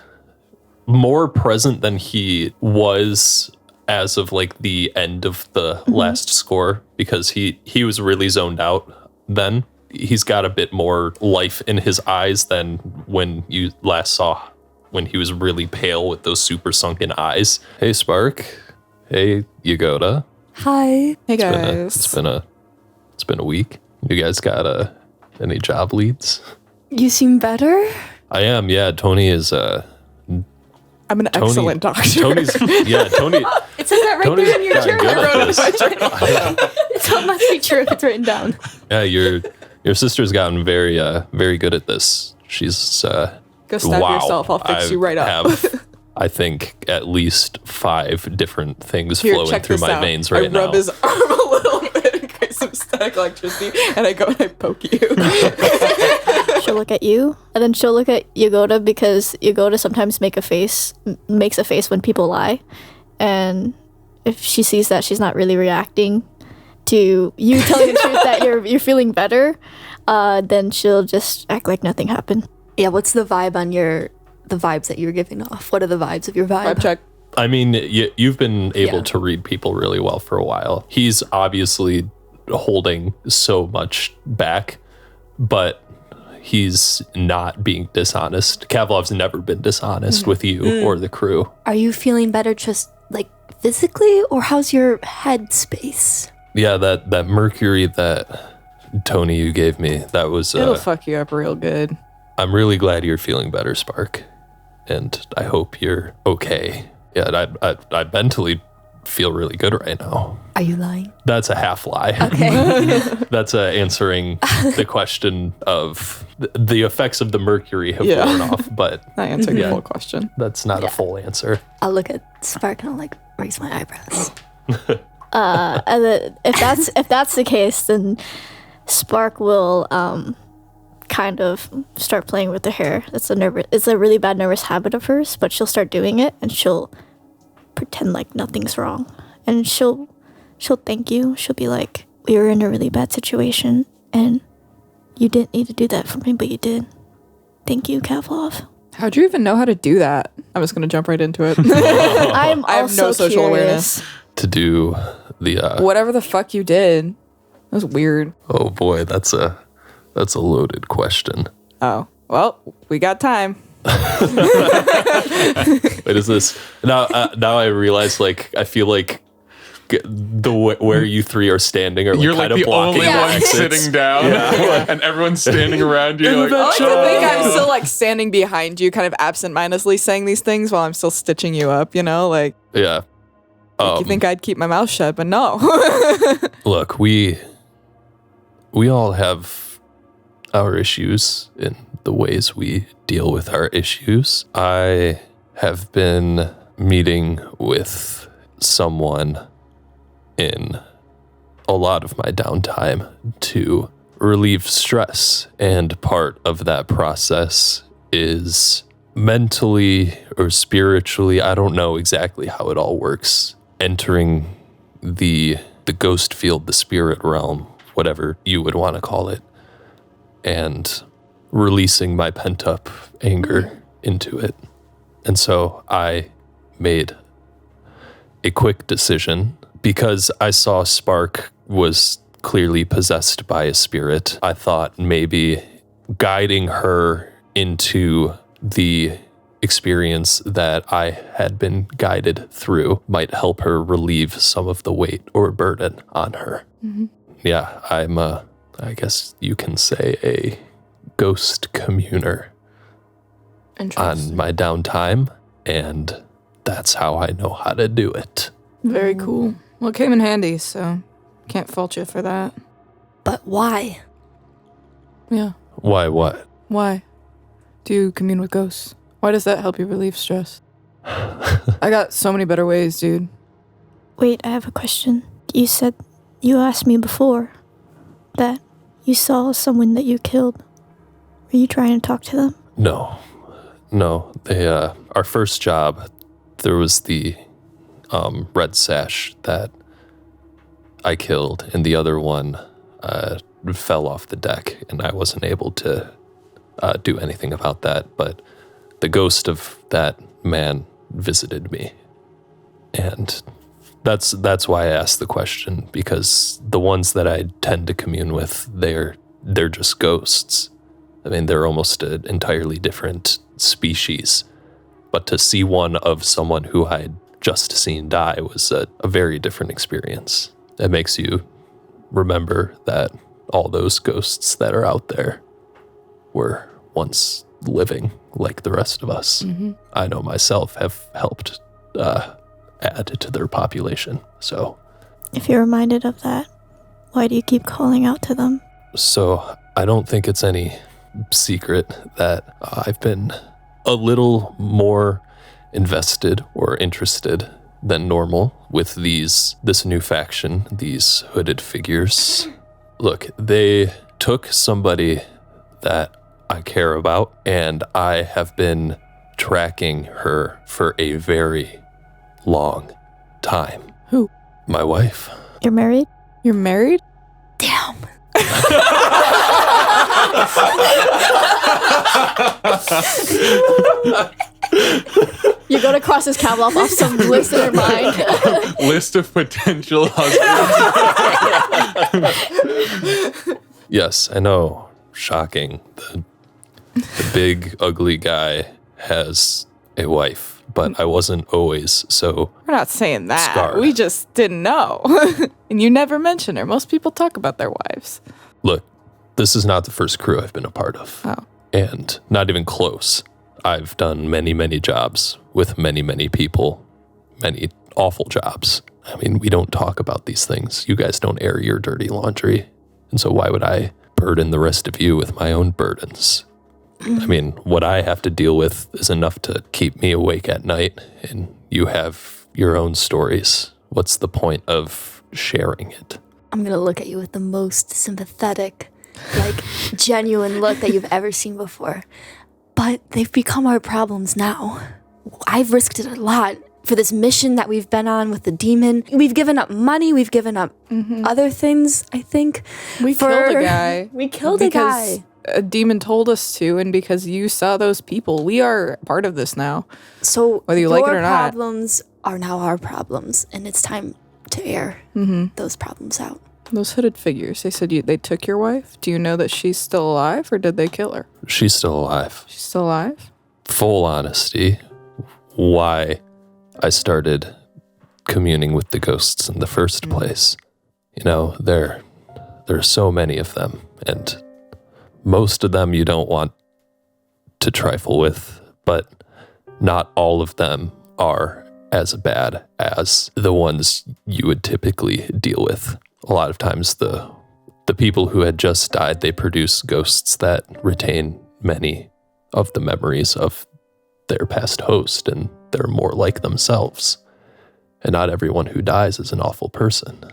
S1: more present than he was as of like the end of the last score, because he was really zoned out then. He's got a bit more life in his eyes than when you last saw when he was really pale with those super sunken eyes. Hey, Spark. Hey, Jagoda.
S3: Hi. Hey
S1: It's been a week. You guys got any job leads?
S2: You seem better?
S1: I am, yeah. Tony is
S3: I'm an excellent doctor.
S1: Tony.
S2: It says that right
S1: Tony's
S2: there in your
S1: gotten
S2: journal.
S1: good at this.
S2: So it must be true if it's written down.
S1: Yeah, your sister's gotten very very good at this. She's
S3: Go stab yourself. I'll fix you right up.
S1: have, I think, at least 5 different things
S3: Here,
S1: flowing
S3: check
S1: through
S3: this
S1: my
S3: out.
S1: veins right now.
S3: I rub his arm a little bit in case of static electricity, and I go and I poke you.
S5: She'll look at you, and then she'll look at Jagoda because Jagoda sometimes makes a face when people lie, and if she sees that she's not really reacting to you telling the truth that you're feeling better, then she'll just act like nothing happened.
S2: Yeah, what's the vibe on the vibes that you're giving off? What are the vibes of your vibe?
S3: Vibe check.
S1: I mean, you've been able
S2: Yeah.
S1: to read people really well for a while. He's obviously holding so much back, but he's not being dishonest. Kavlov's never been dishonest with you or the crew.
S2: Are you feeling better just like physically, or how's your head space?
S1: Yeah, that mercury that Tony you gave me, that was
S3: It'll fuck you up real good.
S1: I'm really glad you're feeling better, Spark, and I hope you're okay. Yeah, I mentally feel really good right now.
S2: Are you lying?
S1: That's a half lie.
S2: Okay.
S1: That's answering the question of the effects of the mercury have worn off, but
S3: I answered the full question.
S1: that's not a full answer.
S2: I'll look at Spark and I'll like raise my eyebrows.
S5: And then if that's the case, then Spark will kind of start playing with her hair. It's a really bad nervous habit of hers, but she'll start doing it and she'll pretend like nothing's wrong, and she'll thank you. She'll be like, we were in a really bad situation and you didn't need to do that for me, but you did. Thank you, Kavlov.
S3: How'd you even know how to do that? I'm just gonna jump right into it.
S5: I'm
S3: I have
S5: also
S3: no social
S5: curious.
S3: awareness.
S1: To do the
S3: Whatever the fuck you did, that was weird.
S1: oh boy, that's a loaded question.
S3: Oh, well, we got time.
S1: Wait, is this now? Now I realize, like, I feel like where you three are standing are like
S4: You're
S1: kind
S4: like
S1: of
S4: the
S1: blocking
S4: only
S1: the
S4: one
S1: exits.
S4: sitting down, and everyone's standing around you. Like,
S3: I like to think I'm still like standing behind you, kind of absent-mindedly saying these things while I'm still stitching you up. You know, like
S1: Yeah.
S3: you think I'd keep my mouth shut, but no.
S1: Look, we all have our issues in the ways we deal with our issues. I have been meeting with someone in a lot of my downtime to relieve stress, and part of that process is mentally or spiritually, I don't know exactly how it all works, entering the ghost field, the spirit realm, whatever you would want to call it, and releasing my pent-up anger into it. And so I made a quick decision because I saw Spark was clearly possessed by a spirit. I thought maybe guiding her into the experience that I had been guided through might help her relieve some of the weight or burden on her. Mm-hmm. Yeah, I'm I guess you can say a ghost communer on my downtime, and that's how I know how to do it.
S3: Very cool. Well, it came in handy, so can't fault you for that.
S2: But why?
S3: Yeah.
S1: Why what?
S3: Why do you commune with ghosts? Why does that help you relieve stress? I got so many better ways, dude.
S5: Wait, I have a question. You asked me before that you saw someone that you killed. Were you trying to talk to them?
S1: No. They our first job, there was the red sash that I killed, and the other one fell off the deck, and I wasn't able to do anything about that. But the ghost of that man visited me, and that's why I asked the question, because the ones that I tend to commune with, they're just ghosts. I mean, they're almost an entirely different species. But to see one of someone who I'd just seen die was a very different experience. It makes you remember that all those ghosts that are out there were once living like the rest of us. Mm-hmm. I know myself have helped add to their population. So
S5: if you're reminded of that, Why do you keep calling out to them?
S1: So I don't think it's any secret that I've been a little more invested or interested than normal with this new faction, these hooded figures. Look, they took somebody that I care about, and I have been tracking her for a very long time.
S3: Who?
S1: My wife.
S5: You're married?
S3: You're married?
S2: Damn.
S5: You're going to cross this Kavlov off some list in your mind.
S4: List of potential husbands.
S1: Yes, I know. Shocking. The big, ugly guy has a wife, but I wasn't always so.
S3: We're not saying that.
S1: Scarred.
S3: We just didn't know. And you never mention her. Most people talk about their wives.
S1: Look, this is not the first crew I've been a part of.
S3: Oh.
S1: And not even close. I've done many, many jobs with many, many people, many awful jobs. I mean, we don't talk about these things. You guys don't air your dirty laundry. And so why would I burden the rest of you with my own burdens? I mean, what I have to deal with is enough to keep me awake at night, and you have your own stories. What's the point of sharing it?
S2: I'm going to look at you with the most sympathetic, genuine look that you've ever seen before. But they've become our problems now. I've risked it a lot for this mission that we've been on with the demon. We've given up money. We've given up other things, I think.
S3: We killed a guy.
S2: We killed a guy.
S3: A demon told us to, and because you saw those people, we are part of this now.
S2: So
S3: whether you like it or not,
S2: your problems are now our problems, and it's time to air those problems out.
S3: Those hooded figures, they said they took your wife. Do you know that she's still alive, or did they kill her?
S1: She's still alive.
S3: She's still alive?
S1: Full honesty, why I started communing with the ghosts in the first place. You know, there are so many of them, and most of them you don't want to trifle with, but not all of them are as bad as the ones you would typically deal with. A lot of times the people who had just died, they produce ghosts that retain many of the memories of their past host, and they're more like themselves. And not everyone who dies is an awful person.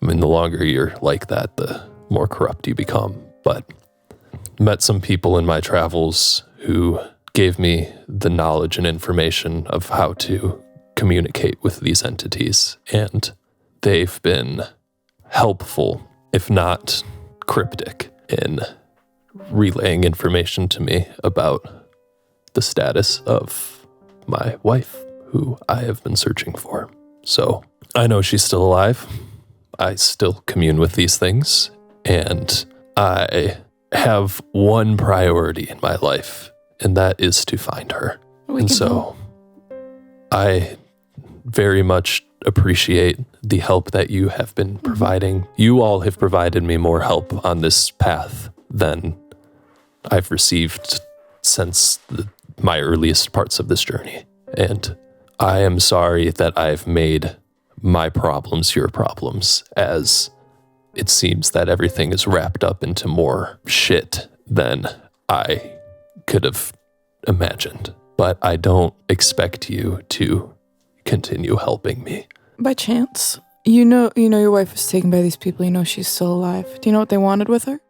S1: I mean, the longer you're like that, the more corrupt you become. But met some people in my travels who gave me the knowledge and information of how to communicate with these entities, and they've been helpful, if not cryptic, in relaying information to me about the status of my wife, who I have been searching for. So I know she's still alive. I still commune with these things, and I have one priority in my life, and that is to find her. And so I very much appreciate the help that you have been providing. You all have provided me more help on this path than I've received since my earliest parts of this journey. And I am sorry that I've made my problems your problems, as it seems that everything is wrapped up into more shit than I could have imagined. But I don't expect you to continue helping me.
S3: By chance, you know your wife was taken by these people. You know she's still alive. Do you know what they wanted with her?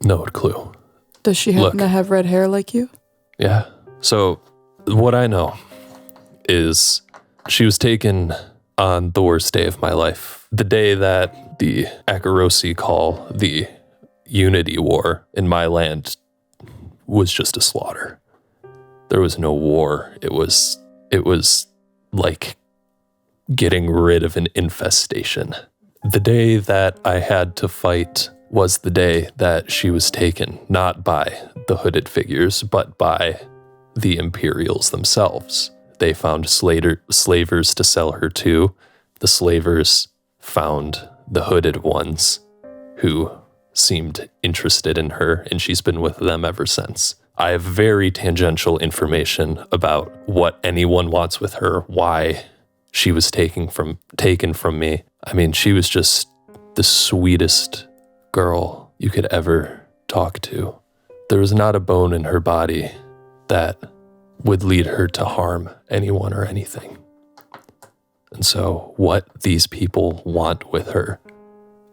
S1: No clue.
S3: Does she happen to have red hair like you?
S1: Yeah. So what I know is she was taken on the worst day of my life. The day that the Akarosi call the Unity War in my land was just a slaughter. There was no war. It was like getting rid of an infestation. The day that I had to fight was the day that she was taken, not by the hooded figures, but by the Imperials themselves. They found slavers to sell her to. The slavers found the hooded ones who seemed interested in her, and she's been with them ever since. I have very tangential information about what anyone wants with her, why she was taken from me. I mean, she was just the sweetest girl you could ever talk to. There was not a bone in her body that would lead her to harm anyone or anything. And so what these people want with her,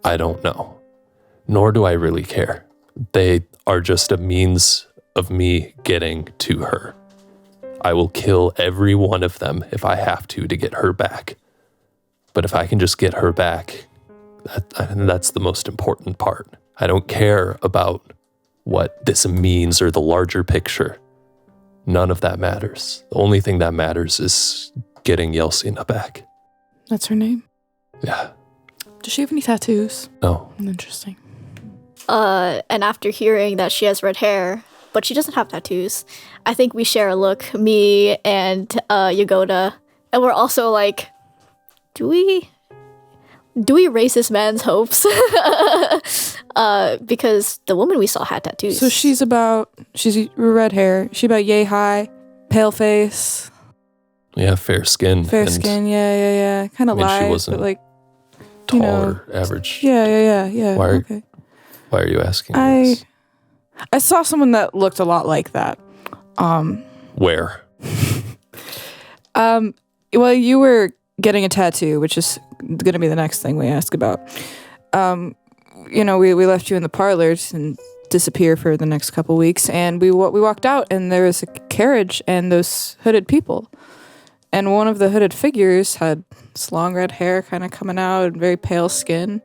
S1: I don't know. Nor do I really care. They are just a means of me getting to her. I will kill every one of them if I have to get her back. But if I can just get her back, that's the most important part. I don't care about what this means or the larger picture. None of that matters. The only thing that matters is getting Yeltsina back.
S3: That's her name?
S1: Yeah.
S3: Does she have any tattoos?
S1: No.
S3: Interesting.
S5: And after hearing that she has red hair, but she doesn't have tattoos, I think we share a look, me and Jagoda, and we're also like, do we raise this man's hopes? Because the woman we saw had tattoos.
S3: So she's red hair. She about yay high, pale face.
S1: Yeah, fair skin.
S3: Fair skin, yeah. Kind of light,
S1: she wasn't
S3: but like
S1: tall or average.
S3: Yeah.
S1: Why are you asking this?
S3: I saw someone that looked a lot like that.
S1: Where?
S3: Well, you were getting a tattoo, which is going to be the next thing we ask about. We left you in the parlors and disappear for the next couple weeks, and we walked out, and there was a carriage and those hooded people, and one of the hooded figures had this long red hair kind of coming out and very pale skin.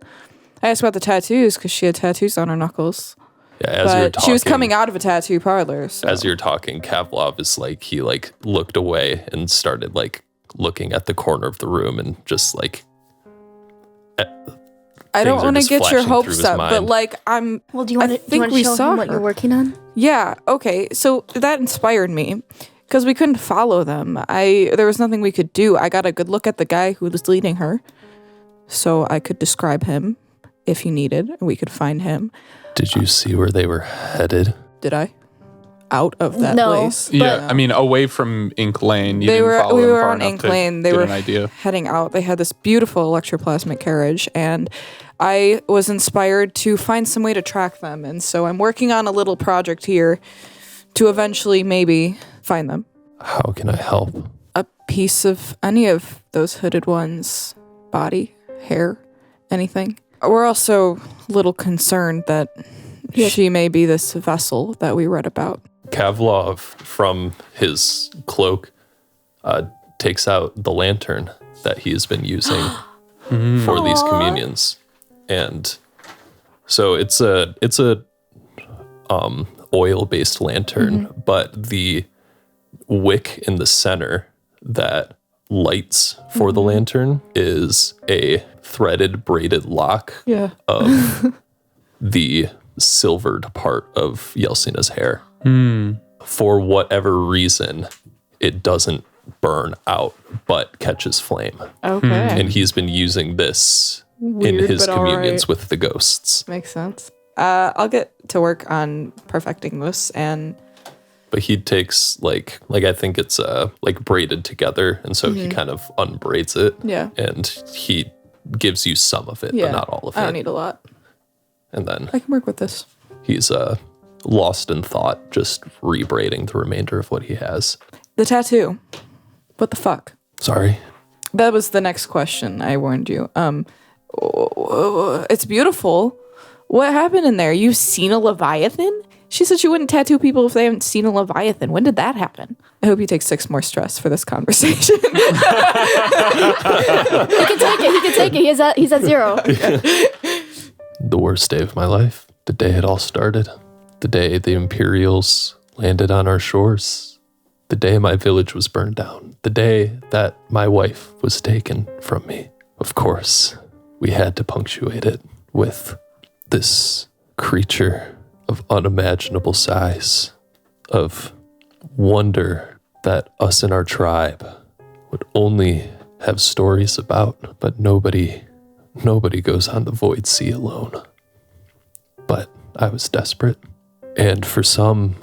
S3: I asked about the tattoos because she had tattoos on her knuckles.
S1: Yeah, as you're talking,
S3: she was coming out of a tattoo parlor. So.
S1: As you're talking, Kavlov is like, he like looked away and started like looking at the corner of the room and just like.
S3: I don't want to get your hopes up, but like
S2: Well, do you want to show him what you're working on?
S3: Yeah. Okay. So that inspired me because we couldn't follow them. There was nothing we could do. I got a good look at the guy who was leading her, so I could describe him if you needed, and we could find him.
S1: Did you see where they were headed?
S3: Did I? Out of that place?
S4: Yeah, I mean, away from Ink Lane.
S3: We were on Ink Lane. They were heading out. They had this beautiful electroplasmic carriage, and I was inspired to find some way to track them. And so I'm working on a little project here to eventually maybe find them.
S1: How can I help?
S3: A piece of any of those hooded ones, body, hair, anything. We're also a little concerned that she may be this vessel that we read about.
S1: Kavlov, from his cloak, takes out the lantern that he has been using for these communions. And so it's a oil-based lantern, but the wick in the center that lights for the lantern is a threaded, braided lock of the silvered part of Yeltsina's hair. For whatever reason, it doesn't burn out, but catches flame.
S3: Okay.
S1: And he's been using this in his communions with the ghosts.
S3: Makes sense. I'll get to work on perfecting this,
S1: but he takes like I think it's like braided together, and so he kind of unbraids it.
S3: Yeah.
S1: And he gives you some of it, but not all of it.
S3: I don't need a lot.
S1: And then
S3: I can work with this.
S1: He's lost in thought, just rebraiding the remainder of what he has.
S3: The tattoo. What the fuck?
S1: Sorry?
S3: That was the next question. I warned you. It's beautiful. What happened in there? You've seen a Leviathan? She said she wouldn't tattoo people if they haven't seen a Leviathan. When did that happen? I hope you take 6 more stress for this conversation.
S5: He can take it. He's at 0.
S1: The worst day of my life. The day it all started. The day the Imperials landed on our shores. The day my village was burned down. The day that my wife was taken from me. Of course, we had to punctuate it with this creature of unimaginable size, of wonder that us and our tribe would only have stories about, but nobody goes on the void sea alone. But I was desperate, and for some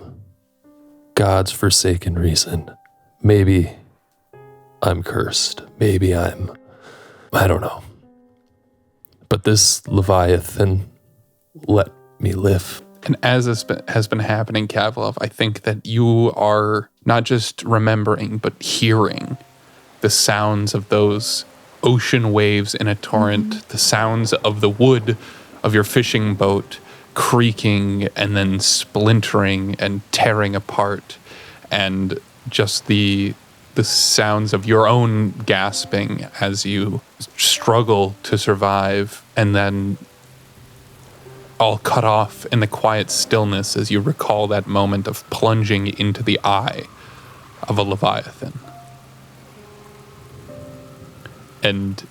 S1: God's forsaken reason, maybe I'm cursed, maybe I don't know. But this Leviathan let me live.
S4: And as this has been happening, Kavlov, I think that you are not just remembering, but hearing the sounds of those ocean waves in a torrent, the sounds of the wood of your fishing boat creaking and then splintering and tearing apart, and just the sounds of your own gasping as you struggle to survive, and then all cut off in the quiet stillness as you recall that moment of plunging into the eye of a Leviathan. And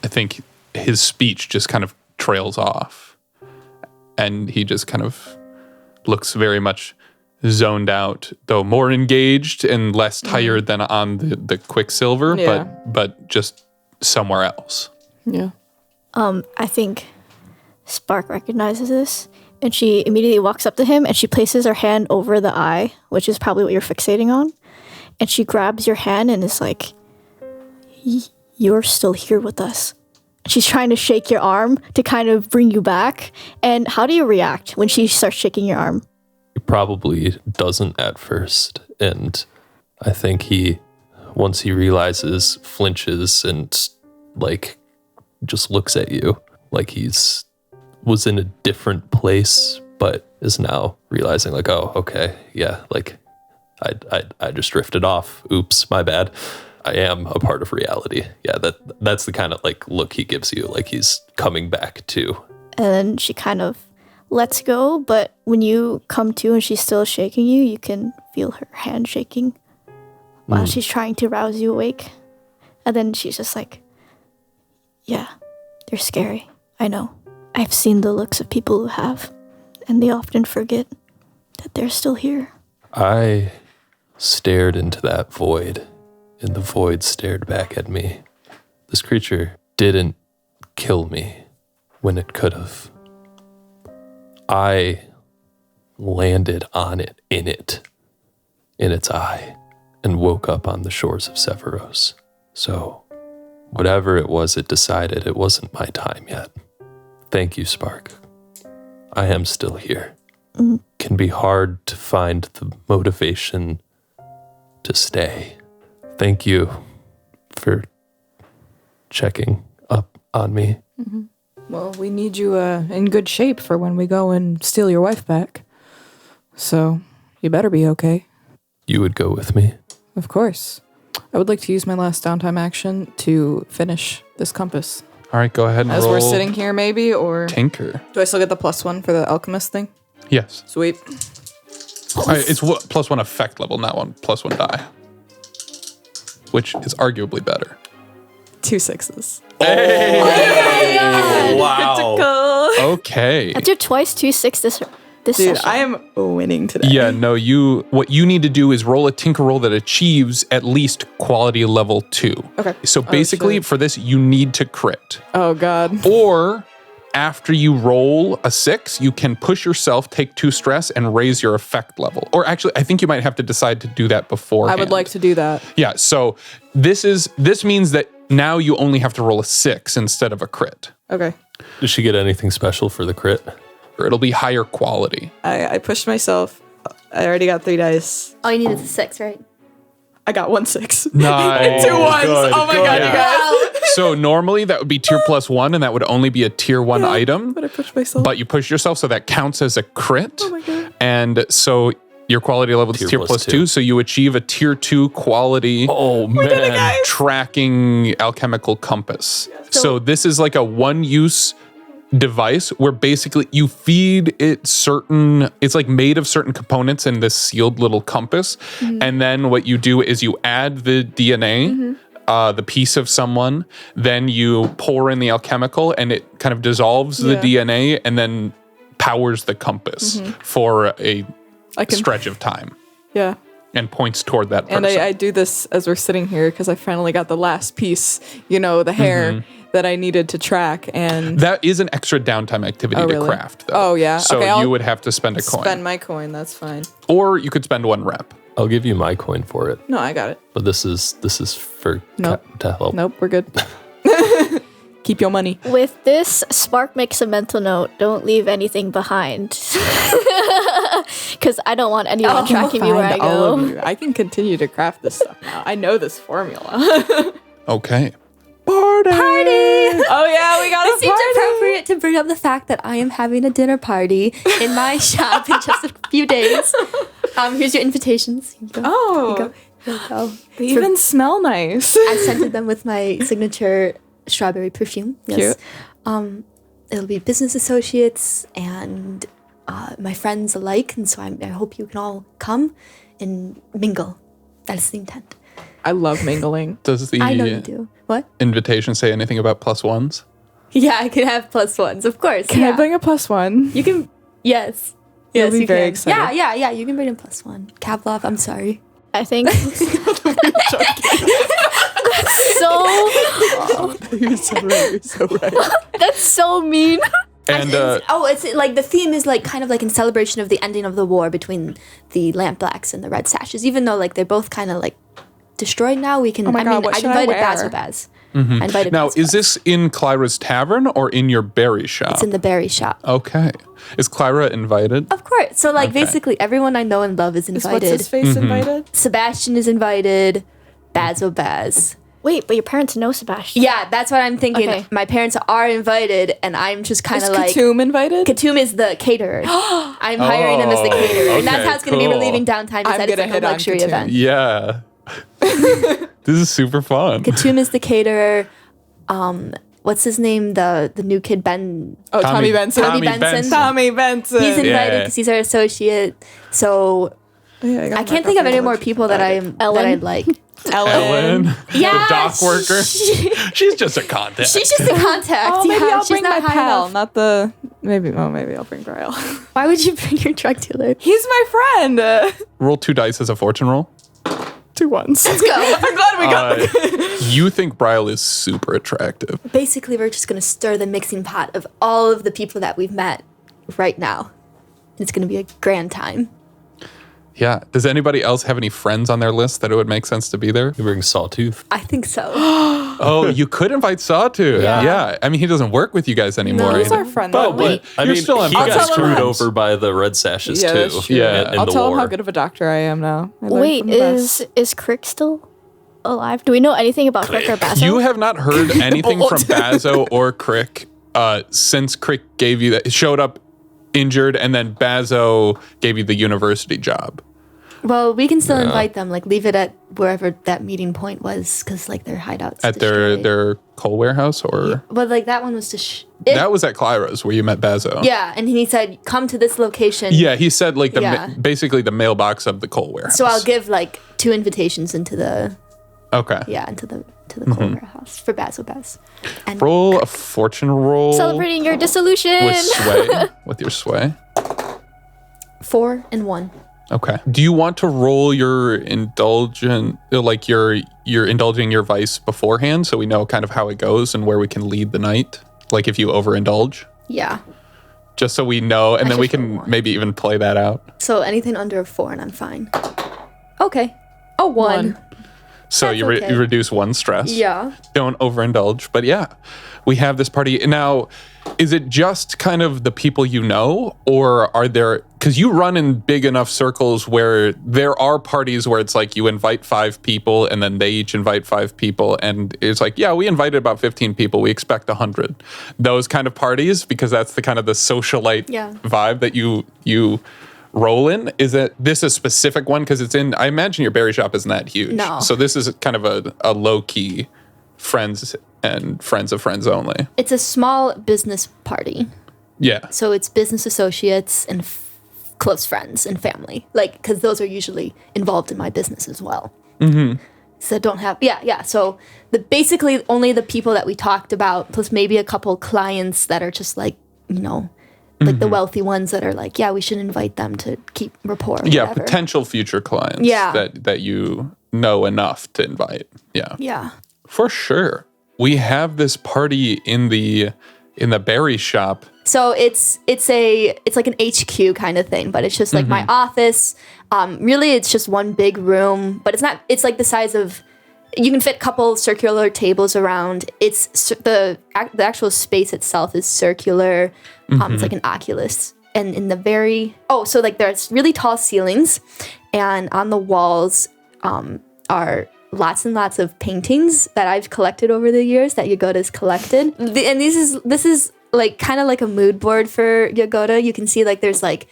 S4: I think his speech just kind of trails off, and he just kind of looks very much zoned out, though more engaged and less tired than on the Quicksilver, but just somewhere else.
S3: Yeah.
S5: I think Spark recognizes this, and she immediately walks up to him, and she places her hand over the eye, which is probably what you're fixating on, and she grabs your hand and is like, you're still here with us. She's trying to shake your arm to kind of bring you back. And how do you react when she starts shaking your arm?
S1: He probably doesn't at first. And I think he, once he realizes, flinches and like just looks at you like was in a different place, but is now realizing like, oh, okay, yeah, like I just drifted off. Oops, my bad. I am a part of reality. Yeah, that's the kind of like look he gives you, like he's coming back to.
S5: And then she kind of lets go, but when you come to and she's still shaking you, you can feel her hand shaking while she's trying to rouse you awake. And then she's just like, yeah, they're scary. I know. I've seen the looks of people who have, and they often forget that they're still here.
S1: I stared into that void, and the void stared back at me. This creature didn't kill me when it could have. I landed on it, in its eye, and woke up on the shores of Severos. So, whatever it was, it decided it wasn't my time yet. Thank you, Spark. I am still here. Can be hard to find the motivation to stay. Thank you for checking up on me.
S3: Mm-hmm. Well, we need you in good shape for when we go and steal your wife back. So, you better be okay.
S1: You would go with me?
S3: Of course. I would like to use my last downtime action to finish this compass.
S4: All right, go ahead and
S3: As
S4: roll.
S3: we're sitting here, maybe, or...
S4: Tinker.
S3: Do I still get the +1 for the alchemist thing?
S4: Yes.
S3: Sweet.
S4: All right, it's +1 effect level, not +1 die. Which is arguably better.
S3: 2 6s.
S1: Wow.
S4: Okay.
S5: That's your twice 2/6 this
S3: Dude,
S5: session.
S3: I am winning today.
S4: Yeah, no, what you need to do is roll a tinker roll that achieves at least quality level 2.
S3: Okay.
S4: So basically, for this, you need to crit.
S3: Oh, God.
S4: Or after you roll a 6, you can push yourself, take 2 stress, and raise your effect level. Or actually, I think you might have to decide to do that beforehand.
S3: I would like to do that.
S4: Yeah, so this means that now you only have to roll a 6 instead of a crit.
S3: Okay.
S1: Does she get anything special for the crit?
S4: Or it'll be higher quality.
S3: I pushed myself. I already got 3 dice.
S2: All you need is a 6, right?
S3: I got 1 6.
S4: Nice.
S3: 2 ones. Oh my God, you guys.
S4: So normally that would be tier +1, and that would only be a tier 1 item.
S3: But I pushed myself.
S4: But you push yourself, so that counts as a crit.
S3: Oh my God.
S4: And so your quality level is tier +2, so you achieve a tier 2 quality tracking alchemical compass. So this is like a one-use device where basically you feed it it's like made of certain components in this sealed little compass. And then what you do is you add the DNA, the piece of someone, then you pour in the alchemical and it kind of dissolves the DNA and then powers the compass for a stretch of time.
S3: Yeah.
S4: And points toward that person.
S3: And I do this as we're sitting here because I finally got the last piece, the hair that I needed to track. And
S4: that is an extra downtime activity to craft, though.
S3: Oh, yeah.
S4: So
S3: okay,
S4: you would have to spend a coin.
S3: Spend my coin, that's fine.
S4: Or you could spend 1 rep.
S1: I'll give you my coin for it.
S3: No, I got it.
S1: But this is for
S3: Nope.
S1: to help.
S3: Nope, we're good. Keep your money.
S5: With this, Spark makes a mental note. Don't leave anything behind. Because I don't want anyone tracking me where I
S3: All
S5: go.
S3: of you. I can continue to craft this stuff now. I know this formula.
S4: Okay. Party!
S3: Oh yeah, we got a
S2: It seems appropriate to bring up the fact that I am having a dinner party in my shop in just a few days. Here's your invitations. Here you go.
S3: Oh,
S2: Here you go.
S3: they even smell nice.
S2: I scented them with my signature strawberry perfume. Yes.
S3: Cute.
S2: It'll be business associates and my friends alike, and so I hope you can all come and mingle. That is the intent.
S3: I love mingling.
S4: Does the
S2: I know you do. What?
S4: invitation say anything about +1s?
S2: Yeah, I can have +1s, of course.
S3: Can I bring a +1?
S2: You can. Yes.
S3: You'll
S2: Yes,
S3: be
S2: you
S3: very
S2: can.
S3: excited.
S2: Yeah. You can bring in +1. Kavlov, I'm sorry.
S5: I think.
S3: You're so right.
S5: That's so mean.
S4: And
S2: It's like the theme is like kind of like in celebration of the ending of the war between the Lamp Blacks and the Red Sashes. Even though like they're both kind of like destroyed now, we can.
S3: Oh my God, what
S2: I
S3: should I
S2: invited
S3: wear?
S2: Baz. I invited
S4: now,
S2: Baz.
S4: is this in Clara's tavern or in your berry shop?
S2: It's in the berry shop.
S4: Okay. Is Clara invited?
S2: Of course. So like
S4: Okay.
S2: basically everyone I know and love is
S3: Is
S2: invited.
S3: what's his face invited?
S2: Sebastian is invited. Baz.
S5: Wait, but your parents know Sebastian.
S2: Yeah, that's what I'm thinking.
S5: Okay.
S2: My parents are invited, and I'm just kind
S3: Is
S2: of like.
S3: Katoom invited?
S2: Katoom is the caterer. I'm hiring him as the caterer, and that's
S4: okay,
S2: how it's going to be
S4: cool.
S2: relieving downtime.
S3: I'm
S2: It's
S3: gonna
S2: like
S3: hit
S2: a
S3: on
S2: luxury
S3: Katoom.
S2: event.
S4: Yeah. This is super fun.
S2: Katoom is the caterer. What's his name? The new kid Ben.
S3: Oh, Tommy Benson.
S2: Tommy Benson.
S3: Tommy Benson.
S2: He's invited
S4: Yeah.
S2: because he's our associate. So
S3: Yeah,
S2: I can't think of any more people that I like.
S4: Ellen,
S2: Yeah,
S4: the dock worker. She's just a contact.
S2: She's just a contact.
S3: Oh, maybe
S2: Yeah,
S3: I'll
S2: she's
S3: bring my
S2: not high
S3: pal,
S2: enough.
S3: not the. Maybe I'll bring Brielle.
S2: Why would you bring your drug dealer?
S3: He's my friend.
S4: Roll 2 dice as a fortune roll.
S3: 2 1s.
S2: Let's go.
S3: I'm glad we got.
S4: You think Brielle is super attractive.
S2: Basically, we're just going to stir the mixing pot of all of the people that we've met right now. It's going to be a grand time.
S4: Yeah. Does anybody else have any friends on their list that it would make sense to be there?
S1: You bring Sawtooth.
S2: I think so.
S4: Oh, you could invite Sawtooth. Yeah. I mean, he doesn't work with you guys anymore.
S3: He's our friend.
S1: But
S3: though.
S1: wait, I
S4: You're
S1: mean,
S4: still on
S1: he
S4: friends.
S1: got
S3: I'll tell him
S1: screwed
S3: friends.
S1: over by the Red Sashes
S3: Yeah,
S1: too.
S3: that's true.
S4: Yeah.
S1: in
S3: I'll
S1: the
S3: tell him
S1: war.
S3: how good of a doctor I am now. I learned
S5: Wait,
S3: from the best.
S5: is Crick still alive? Do we know anything about Crick or Basso?
S4: You have not heard anything from Bazo or Crick since Crick gave you that showed up injured, and then Bazo gave you the university job.
S2: Well, we can still invite them. Like, leave it at wherever that meeting point was, because like their hideouts
S4: At
S2: destroyed.
S4: their coal warehouse, or
S2: But like that one was to.
S4: that was at Clara's where you met Bazo.
S2: Yeah, and he said, "Come to this location."
S4: Yeah, he said like
S2: Yeah.
S4: basically the mailbox of the coal warehouse.
S2: So I'll give like 2 invitations into the
S4: Okay.
S2: into the coal warehouse for Baz. And
S4: Roll a fortune roll
S5: Celebrating your dissolution.
S4: with sway. With your sway.
S2: 4 and 1.
S4: Okay. Do you want to roll your indulgent, like you're indulging your vice beforehand, so we know kind of how it goes and where we can lead the night? Like if you overindulge,
S2: Yeah.
S4: just so we know, and then we
S2: just roll
S4: can
S2: one.
S4: maybe even play that out.
S2: So anything under a 4 and I'm fine. Okay. Oh, 1.
S4: So
S2: That's
S4: you
S2: okay.
S4: you reduce 1 stress.
S2: Yeah.
S4: Don't overindulge. But yeah, we have this party now. Is it just kind of the people you know, or are there? Because you run in big enough circles where there are parties where it's like you invite 5 people and then they each invite 5 people, and it's like, yeah, we invited about 15 people. We expect 100. Those kind of parties, because that's the kind of the socialite vibe that you roll in. Is that this a specific one? Because it's in. I imagine your berry shop isn't that huge.
S2: No.
S4: So this is kind of a low key friends and friends of friends only.
S2: It's a small business party.
S4: Yeah.
S2: So it's business associates and close friends and family. Like, because those are usually involved in my business as well. Mm-hmm. So don't have, yeah. So basically only the people that we talked about, plus maybe a couple clients that are just like, like the wealthy ones that are like, yeah, we should invite them to keep rapport. Or
S4: Yeah,
S2: whatever.
S4: potential future clients that you know enough to invite. Yeah.
S2: Yeah.
S4: For sure. We have this party in the berry shop.
S2: So it's like an HQ kind of thing, but it's just like my office. Really, it's just one big room, but it's not. It's like the size of. You can fit a couple circular tables around. It's the actual space itself is circular. It's like an oculus. And in the so like there's really tall ceilings, and on the walls are lots and lots of paintings that I've collected over the years that Jagoda's collected. And this is like kind of like a mood board for Jagoda. You can see like there's like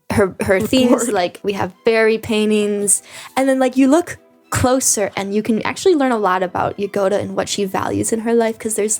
S2: her themes, like we have berry paintings, and then like you look closer and you can actually learn a lot about Jagoda and what she values in her life, because there's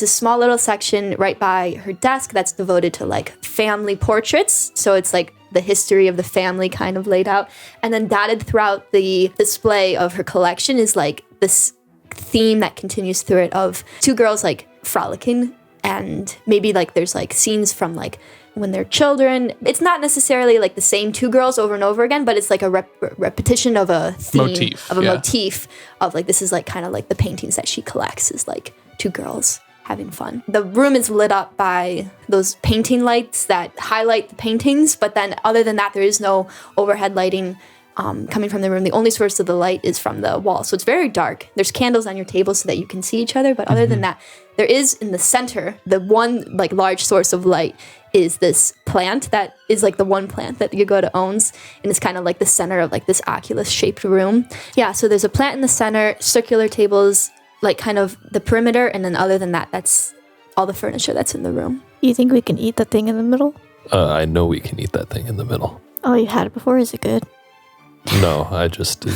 S2: a small little section right by her desk that's devoted to like family portraits. So it's like the history of the family kind of laid out. And then dotted throughout the display of her collection is like this theme that continues through it of two girls like frolicking, and maybe like there's like scenes from like when they're children. It's not necessarily like the same two girls over and over again, but it's like a repetition of a theme, motif of like, this is like kind of like the paintings that she collects is like two girls having fun. The room is lit up by those painting lights that highlight the paintings, but then other than that, there is no overhead lighting coming from the room. The only source of the light is from the wall. So it's very dark. There's candles on your table so that you can see each other, but other than that, there is in the center, the one like large source of light is this plant that is like the one plant that Jagoda owns, and it's kind of like the center of like this oculus-shaped room. Yeah, so there's a plant in the center, circular tables, like kind of the perimeter, and then other than that, that's all the furniture that's in the room.
S5: You think we can eat the thing in the middle?
S1: I know we can eat that thing in the middle.
S5: Oh, you had it before? Is it good?
S1: No, I just did.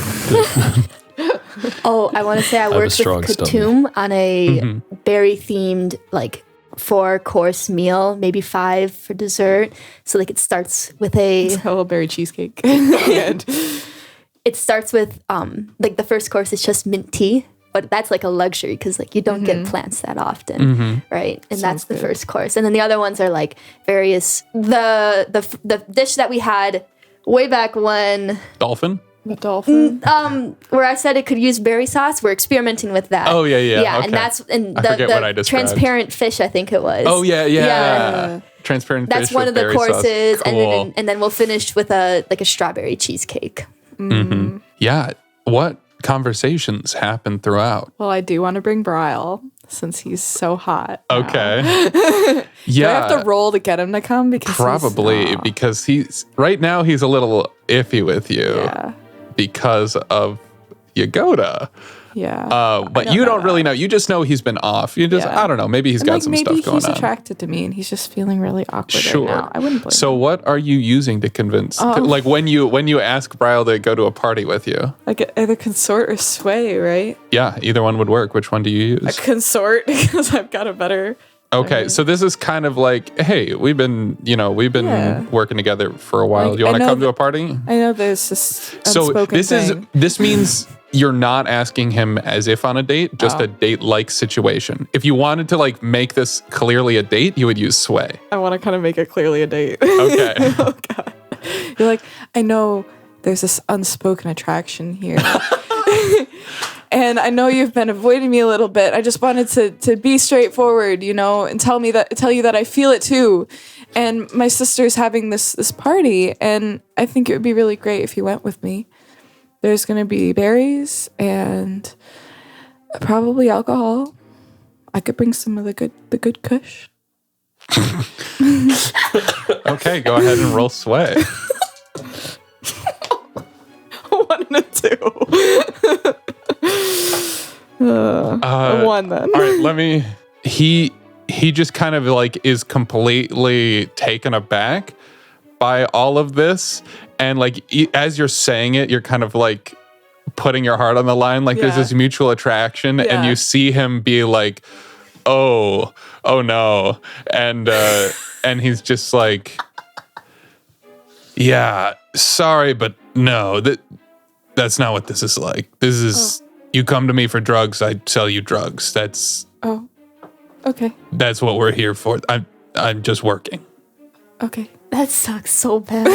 S2: Oh, I want to say I worked with Katoom on a berry-themed like 4-course meal, maybe 5 for dessert. So like it starts with a
S3: little berry cheesecake. It
S2: starts with like the first course is just mint tea, but that's like a luxury because like you don't get plants that often, right? And that's the first course. And then the other ones are like various the dish that we had way back when
S4: Dolphin?
S2: where I said it could use berry sauce. We're experimenting with that.
S4: Oh yeah.
S2: Yeah,
S4: okay.
S2: and that's and
S4: I forget what I
S2: the
S4: described.
S2: transparent fish, I think it was.
S4: Oh yeah. Transparent
S2: That's
S4: fish
S2: one
S4: with
S2: of the
S4: berry
S2: courses,
S4: sauce. Cool.
S2: and then we'll finish with a strawberry cheesecake.
S4: Yeah. What conversations happen throughout?
S3: Well, I do want to bring Bryle since he's so hot.
S4: Okay.
S3: Do I have to roll to get him to come? Because
S4: because he's right now he's a little iffy with you because of Jagoda.
S3: Yeah.
S4: But you don't really know. You just know he's been off. You just I don't know. Maybe he's got some stuff going on.
S3: Maybe he's attracted to me and he's just feeling really awkward right now. I wouldn't blame him.
S4: What are you using to convince? Like when you ask Bryle to go to a party with you?
S3: Like either consort or sway, right?
S4: Yeah, either one would work. Which one do you use?
S3: A consort because I've got a better.
S4: Okay, so this is kind of like, hey, we've been working together for a while. Do you want to come to a party?
S3: I know there's this unspoken thing.
S4: This means you're not asking him as if on a date, just a date-like situation. If you wanted to like make this clearly a date, you would use sway.
S3: I want to kind of make it clearly a date.
S4: Okay.
S3: Oh God. You're like, I know there's this unspoken attraction here. And I know you've been avoiding me a little bit. I just wanted to be straightforward, and tell you that I feel it too. And my sister's having this party, and I think it would be really great if you went with me. There's going to be berries and probably alcohol. I could bring some of the good kush.
S4: Okay, go ahead and roll sway.
S3: 1 and a 2. A 1 then.
S4: All right, he just kind of like is completely taken aback by all of this, and like as you're saying it, you're kind of like putting your heart on the line, like there's this mutual attraction, and you see him be like, oh no, and he's just like, yeah, sorry, but no, that's not what this is like. This is you come to me for drugs, I sell you drugs. That's
S3: okay.
S4: That's what we're here for. I'm just working.
S3: Okay.
S2: That sucks so bad.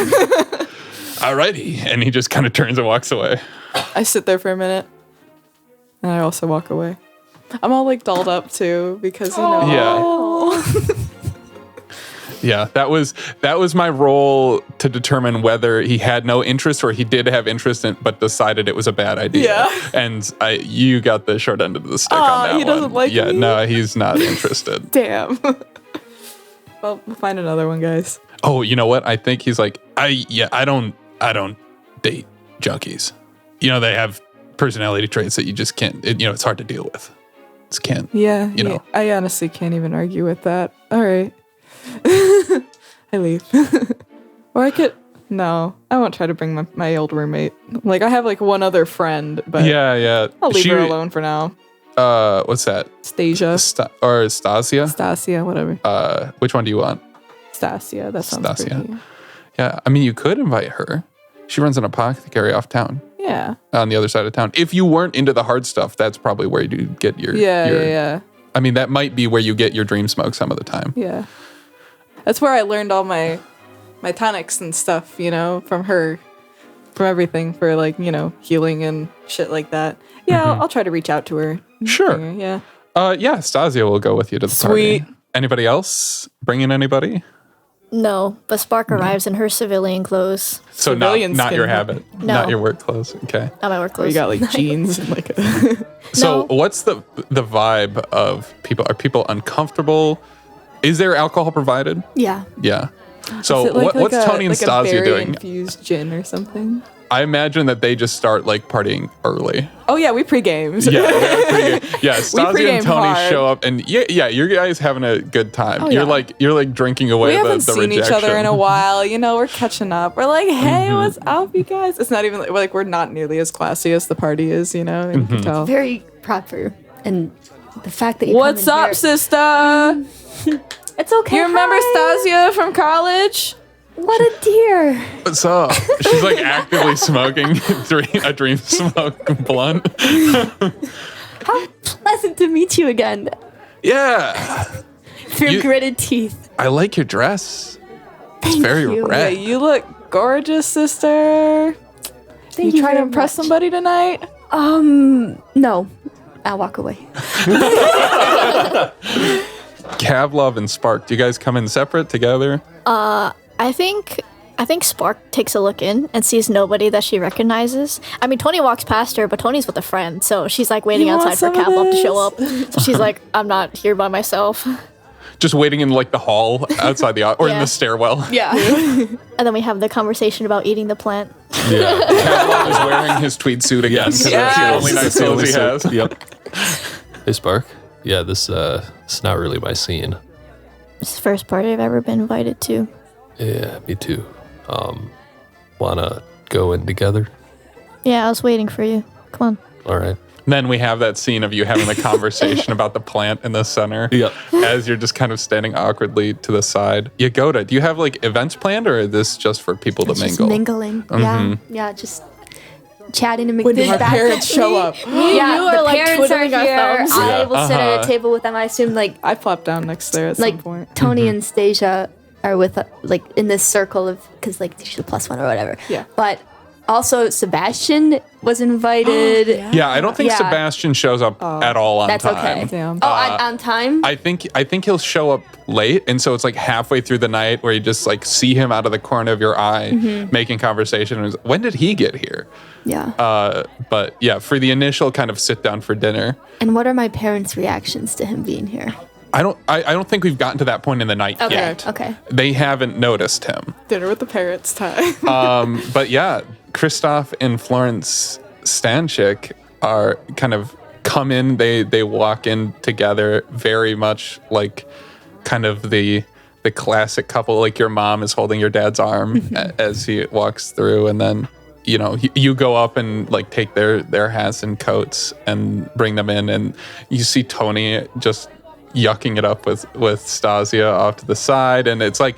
S4: Alrighty. And he just kind of turns and walks away.
S3: I sit there for a minute. And I also walk away. I'm all like dolled up too because
S4: Yeah. Yeah, that was my role to determine whether he had no interest or he did have interest in, but decided it was a bad idea.
S3: Yeah.
S4: And you got the short end of the stick on that one.
S3: He doesn't like me?
S4: Yeah, no, he's not interested.
S3: Damn. Well, we'll find another one, guys.
S4: Oh, you know what? I think he's like, I don't date junkies. You know, they have personality traits that you just can't, it's hard to deal with. Just can't.
S3: Yeah,
S4: you know.
S3: I honestly can't even argue with that. All right. I leave. Or I could, no, I won't try to bring my old roommate. Like, I have like one other friend, but
S4: Yeah.
S3: I'll leave her alone for now.
S4: What's that?
S3: Stasia.
S4: Or Stasia?
S3: Stasia, whatever.
S4: Which one do you want?
S3: Stasia, that sounds
S4: Stasia.
S3: pretty.
S4: Yeah, I mean, you could invite her. She runs an apothecary off town.
S3: Yeah.
S4: On the other side of town. If you weren't into the hard stuff, that's probably where you get your...
S3: Yeah.
S4: I mean, that might be where you get your dream smoke some of the time.
S3: Yeah. That's where I learned all my tonics and stuff, from her. From everything for, like, healing and shit like that. Yeah, I'll try to reach out to her.
S4: Sure.
S3: Yeah.
S4: Yeah, Stasia will go with you to the
S3: Sweet.
S4: party. Anybody else? Bringing anybody?
S5: No, but Spark arrives in her civilian clothes.
S4: So
S3: Civilian
S4: not your
S3: skin.
S4: habit,
S5: No.
S4: not your work clothes. Okay.
S5: Not my work
S3: Or
S5: clothes.
S3: you got, like, jeans and, like...
S4: So
S5: No.
S4: what's the vibe of people? Are people uncomfortable? Is there alcohol provided?
S2: Yeah.
S4: Yeah. So
S3: Is it like
S4: what's Tony and
S3: like a
S4: Stasia
S3: berry
S4: doing?
S3: infused gin or something?
S4: I imagine that they just start like partying early.
S3: Oh yeah, we pre-games.
S4: Yeah, Stasia
S3: pregame
S4: and Tony
S3: hard.
S4: show up, and yeah, you guys having a good time.
S3: Oh,
S4: You're
S3: yeah.
S4: like drinking away
S3: We
S4: the
S3: haven't seen
S4: rejection.
S3: each other in a while. We're catching up. We're like, hey, what's up, you guys? It's not even like we're not nearly as classy as the party is, and you can tell.
S2: Very proper. And the fact that you
S3: What's
S2: come in
S3: up,
S2: here-
S3: sister?
S2: It's okay.
S3: You remember
S2: hi.
S3: Stasia from college?
S2: What a dear.
S4: What's up? She's like actively smoking a dream smoke blunt.
S2: How pleasant to meet you again.
S4: Yeah,
S2: Through
S4: You-
S2: gritted teeth.
S4: I like your dress.
S2: Thank
S4: It's very
S2: you.
S4: red.
S3: Yeah, you look gorgeous, sister.
S2: Thank
S3: you trying to
S2: very
S3: impress
S2: much.
S3: somebody tonight?
S2: No. I'll walk away.
S4: Kavlov and Spark, do you guys come in separate together?
S5: I think Spark takes a look in and sees nobody that she recognizes. I mean, Tony walks past her, but Tony's with a friend, so she's like waiting
S3: You want
S5: outside for
S3: some of
S5: Kavlov to show
S3: this?
S5: up. So she's like, I'm not here by myself.
S4: Just waiting in like the hall outside the or in
S5: Yeah.
S4: the stairwell.
S2: Yeah.
S5: And then we have the conversation about eating the plant.
S4: Yeah. Kavlov is wearing his tweed suit again because that's the only nice clothes he has.
S1: Yep. Hey, Spark. Yeah, this it's not really my scene.
S5: It's the first party I've ever been invited to.
S1: Yeah, me too. Wanna go in together?
S5: Yeah, I was waiting for you. Come on.
S1: All right.
S4: Then we have that scene of you having the conversation about the plant in the center.
S1: Yep.
S4: As you're just kind of standing awkwardly to the side. Jagoda, do you have like events planned or is this just for people to
S2: It's just
S4: mingle?
S2: mingling. Yeah, just chatting and
S3: When do our
S2: back
S3: parents
S2: at
S3: show
S2: me.
S3: up?
S2: Yeah,
S5: you are,
S2: the
S5: like,
S2: parents are
S5: twiddling our
S2: here.
S5: thumbs.
S2: I will sit at
S4: Uh-huh.
S2: a table with them. I assume
S3: I plop down next there at
S2: like
S3: some point.
S2: Tony and Stasia are with like in this circle of because like she's a +1 or whatever.
S3: Yeah.
S2: But also Sebastian was invited.
S4: Yeah, I don't think
S2: Yeah.
S4: Sebastian shows up at all on
S2: That's
S4: time.
S2: okay.
S3: Damn.
S2: Oh, on time.
S4: I think he'll show up late, and so it's like halfway through the night where you just like see him out of the corner of your eye making conversation. And it's, when did he get here?
S2: Yeah.
S4: But yeah, for the initial kind of sit down for dinner,
S2: And what are my parents' reactions to him being here?
S4: I don't think we've gotten to that point in the night
S2: Okay.
S4: yet.
S2: Okay.
S4: They haven't noticed him.
S3: Dinner with the parents time.
S4: But yeah, Christoph and Florence Stanchik are kind of come in. They walk in together, very much like kind of the classic couple. Like your mom is holding your dad's arm as he walks through, and then you go up and like take their hats and coats and bring them in, and you see Tony just yucking it up with Stasia off to the side, and it's like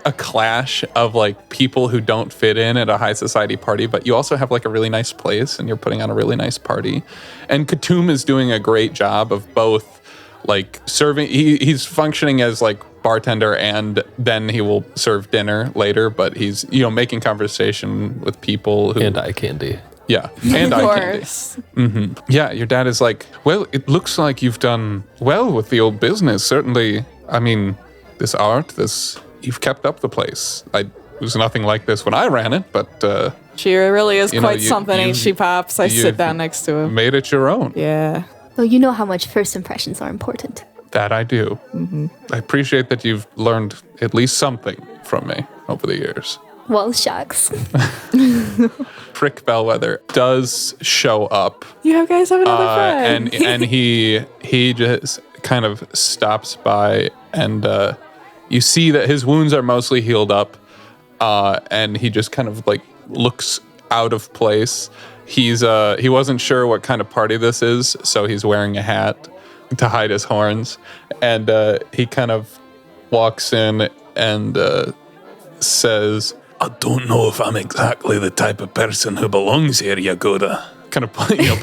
S4: a clash of like people who don't fit in at a high society party, but you also have like a really nice place and you're putting on a really nice party. And Katoum is doing a great job of both like serving. He's functioning as like bartender, and then he will serve dinner later, but he's making conversation with people who
S1: And eye candy.
S4: yeah, and
S3: Of
S4: eye candy.
S3: course.
S4: Yeah, your dad is like, well, it looks like you've done well with the old business. Certainly, I mean, this art, this you've kept up the place. It was nothing like this when I ran it, but
S3: She really is
S4: You know,
S3: quite something, ain't she, Pops? I sit down next to him.
S4: made it your own.
S3: Yeah.
S2: Well, you know how much first impressions are important.
S4: That I do. I appreciate that you've learned at least something from me over the years.
S2: Well, shucks.
S4: Frick Bellwether does show up,
S3: You guys have another friend.
S4: and he just kind of stops by, and you see that his wounds are mostly healed up, and he just kind of like looks out of place. He wasn't sure what kind of party this is, so he's wearing a hat to hide his horns, and he kind of walks in and says,
S6: I don't know if I'm exactly the type of person who belongs here, Jagoda.
S4: kind of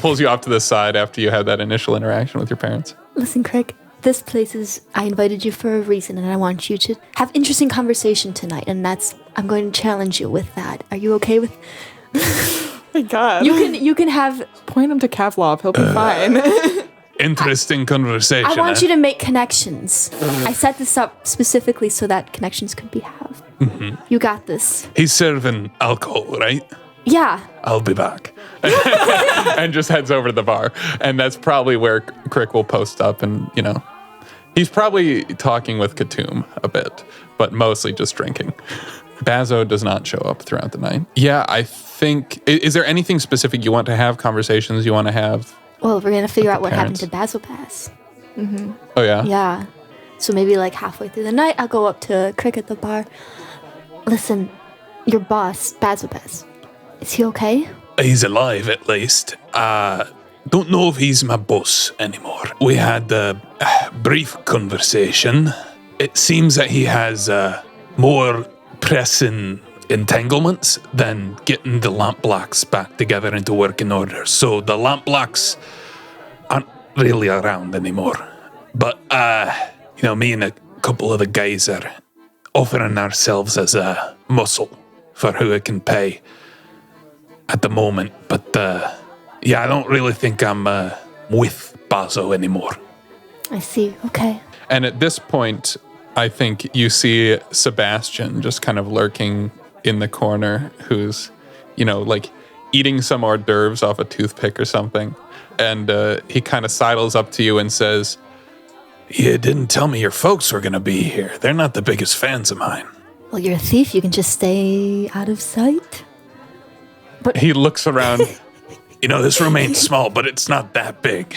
S4: pulls you off to the side after you had that initial interaction with your parents.
S2: Listen, Craig, this place is, I invited you for a reason, and I want you to have interesting conversation tonight, and I'm going to challenge you with that. Are you okay with?
S3: Oh my God.
S2: You can have,
S3: Point him to Kavlov. He'll be fine.
S6: Interesting conversation.
S2: I want you to make connections. I set this up specifically so that connections could be had. You got this.
S6: He's serving alcohol, right?
S2: Yeah.
S6: I'll be back.
S4: And just heads over to the bar. And that's probably where Crick will post up, and, he's probably talking with Katoom a bit, but mostly just drinking. Bazo does not show up throughout the night. Yeah, I think, is there anything specific you want to have, conversations you want to have?
S2: Well, we're going to figure out what
S4: parents.
S2: happened to Basil Pass.
S4: Oh, yeah?
S2: Yeah. So maybe like halfway through the night, I'll go up to Crick at the bar. Listen, your boss, Basil Pass, is he okay?
S6: He's alive, at least. Don't know if he's my boss anymore. We had a brief conversation. It seems that he has more pressing entanglements than getting the lamp blocks back together into working order. So the lamp blocks aren't really around anymore. But, me and a couple of the guys are offering ourselves as a muscle for who it can pay at the moment. But, I don't really think I'm with Bazo anymore.
S2: I see. Okay.
S4: And at this point, I think you see Sebastian just kind of lurking in the corner, who's, eating some hors d'oeuvres off a toothpick or something. And he kind of sidles up to you and says,
S6: You didn't tell me your folks were going to be here. They're not the biggest fans of mine.
S2: Well, you're a thief. You can just stay out of sight.
S4: he looks around.
S6: This room ain't small, but it's not that big.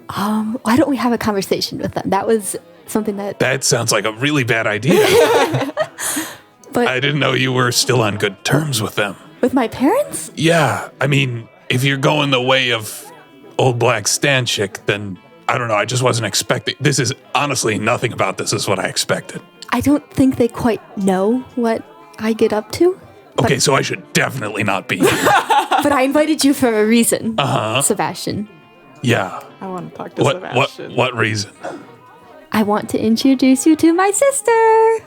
S2: Why don't we have a conversation with them? That was something that...
S6: That sounds like a really bad idea.
S2: But
S6: I didn't know you were still on good terms with them.
S2: with my parents?
S6: Yeah, I mean, if you're going the way of old black Stanchik, then I don't know, I just wasn't expecting. This is honestly nothing about this is what I expected.
S2: I don't think they quite know what I get up to.
S6: Okay, so I should definitely not be here.
S2: But I invited you for a reason, Sebastian.
S6: Yeah.
S3: I want to talk to Sebastian.
S6: What reason?
S2: I want to introduce you to my sister.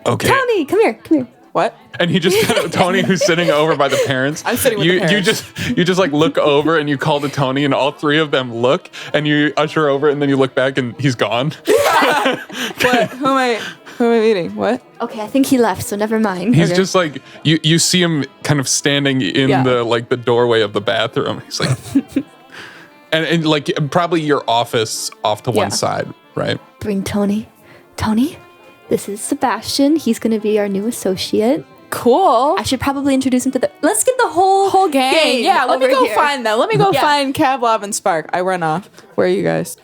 S6: Okay.
S2: Tony, come here.
S3: What?
S4: And he just kind of, Tony, who's sitting over by the parents.
S3: I'm sitting with the parents.
S4: You just like look over and you call to Tony, and all three of them look, and you usher over, and then you look back and he's gone.
S3: What? Who am I meeting? What?
S2: Okay, I think he left, so never mind.
S4: He's
S2: Okay.
S4: just like, you see him kind of standing in the doorway of the bathroom. He's like, and like probably your office off to one side, right?
S2: Bring Tony. Tony, this is Sebastian. He's going to be our new associate.
S3: Cool.
S2: I should probably introduce him to let's get the whole
S3: gang. Yeah, let me
S2: over
S3: go
S2: here.
S3: find them. Let me go find Kavlov and Spark. I run off. Where are you guys?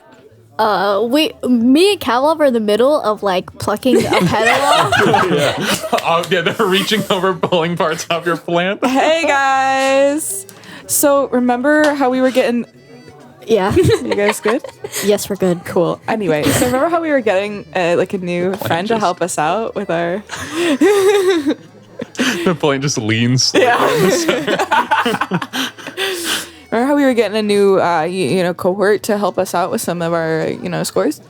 S5: Wait, me and Kavlov are in the middle of like plucking a petal off.
S4: Oh, yeah, they're reaching over, pulling parts off your plant.
S3: Hey guys. So remember how we were getting?
S5: Yeah.
S3: You guys good?
S5: Yes, we're good.
S3: Cool. Anyway, so remember how we were getting like a new friend to help us out with our?
S4: The plant just leans slightly.
S3: Remember how we were getting a new cohort to help us out with some of our scores?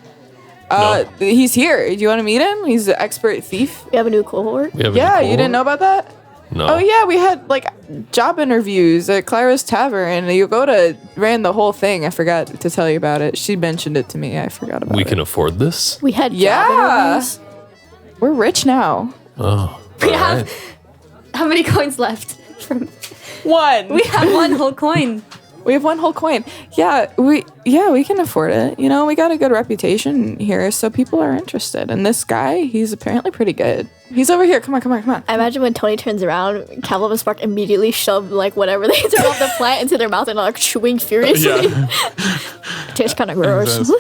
S6: No.
S3: He's here. Do you want to meet him? He's an expert thief.
S5: We have a new cohort.
S1: We have a
S3: Yeah,
S1: new
S3: you didn't know about that?
S1: No.
S3: Oh yeah, we had like job interviews at Clara's Tavern, and Jagoda ran the whole thing. I forgot to tell you about it. She mentioned it to me. I forgot about
S1: We
S3: it.
S1: can afford this?
S5: We had job
S3: Yeah.
S5: interviews.
S3: We're rich now.
S1: Oh,
S2: We
S1: all
S2: have
S1: right.
S2: how many coins left? From
S3: One.
S2: we have one whole coin.
S3: We have one whole coin. Yeah, we can afford it. You know, we got a good reputation here, so people are interested. And this guy, he's apparently pretty good. He's over here. Come on.
S5: I imagine when Tony turns around, Kavlov and Spark immediately shove like whatever they throw off the plant into their mouth and are like chewing furiously.
S4: Yeah.
S5: Tastes kind of gross.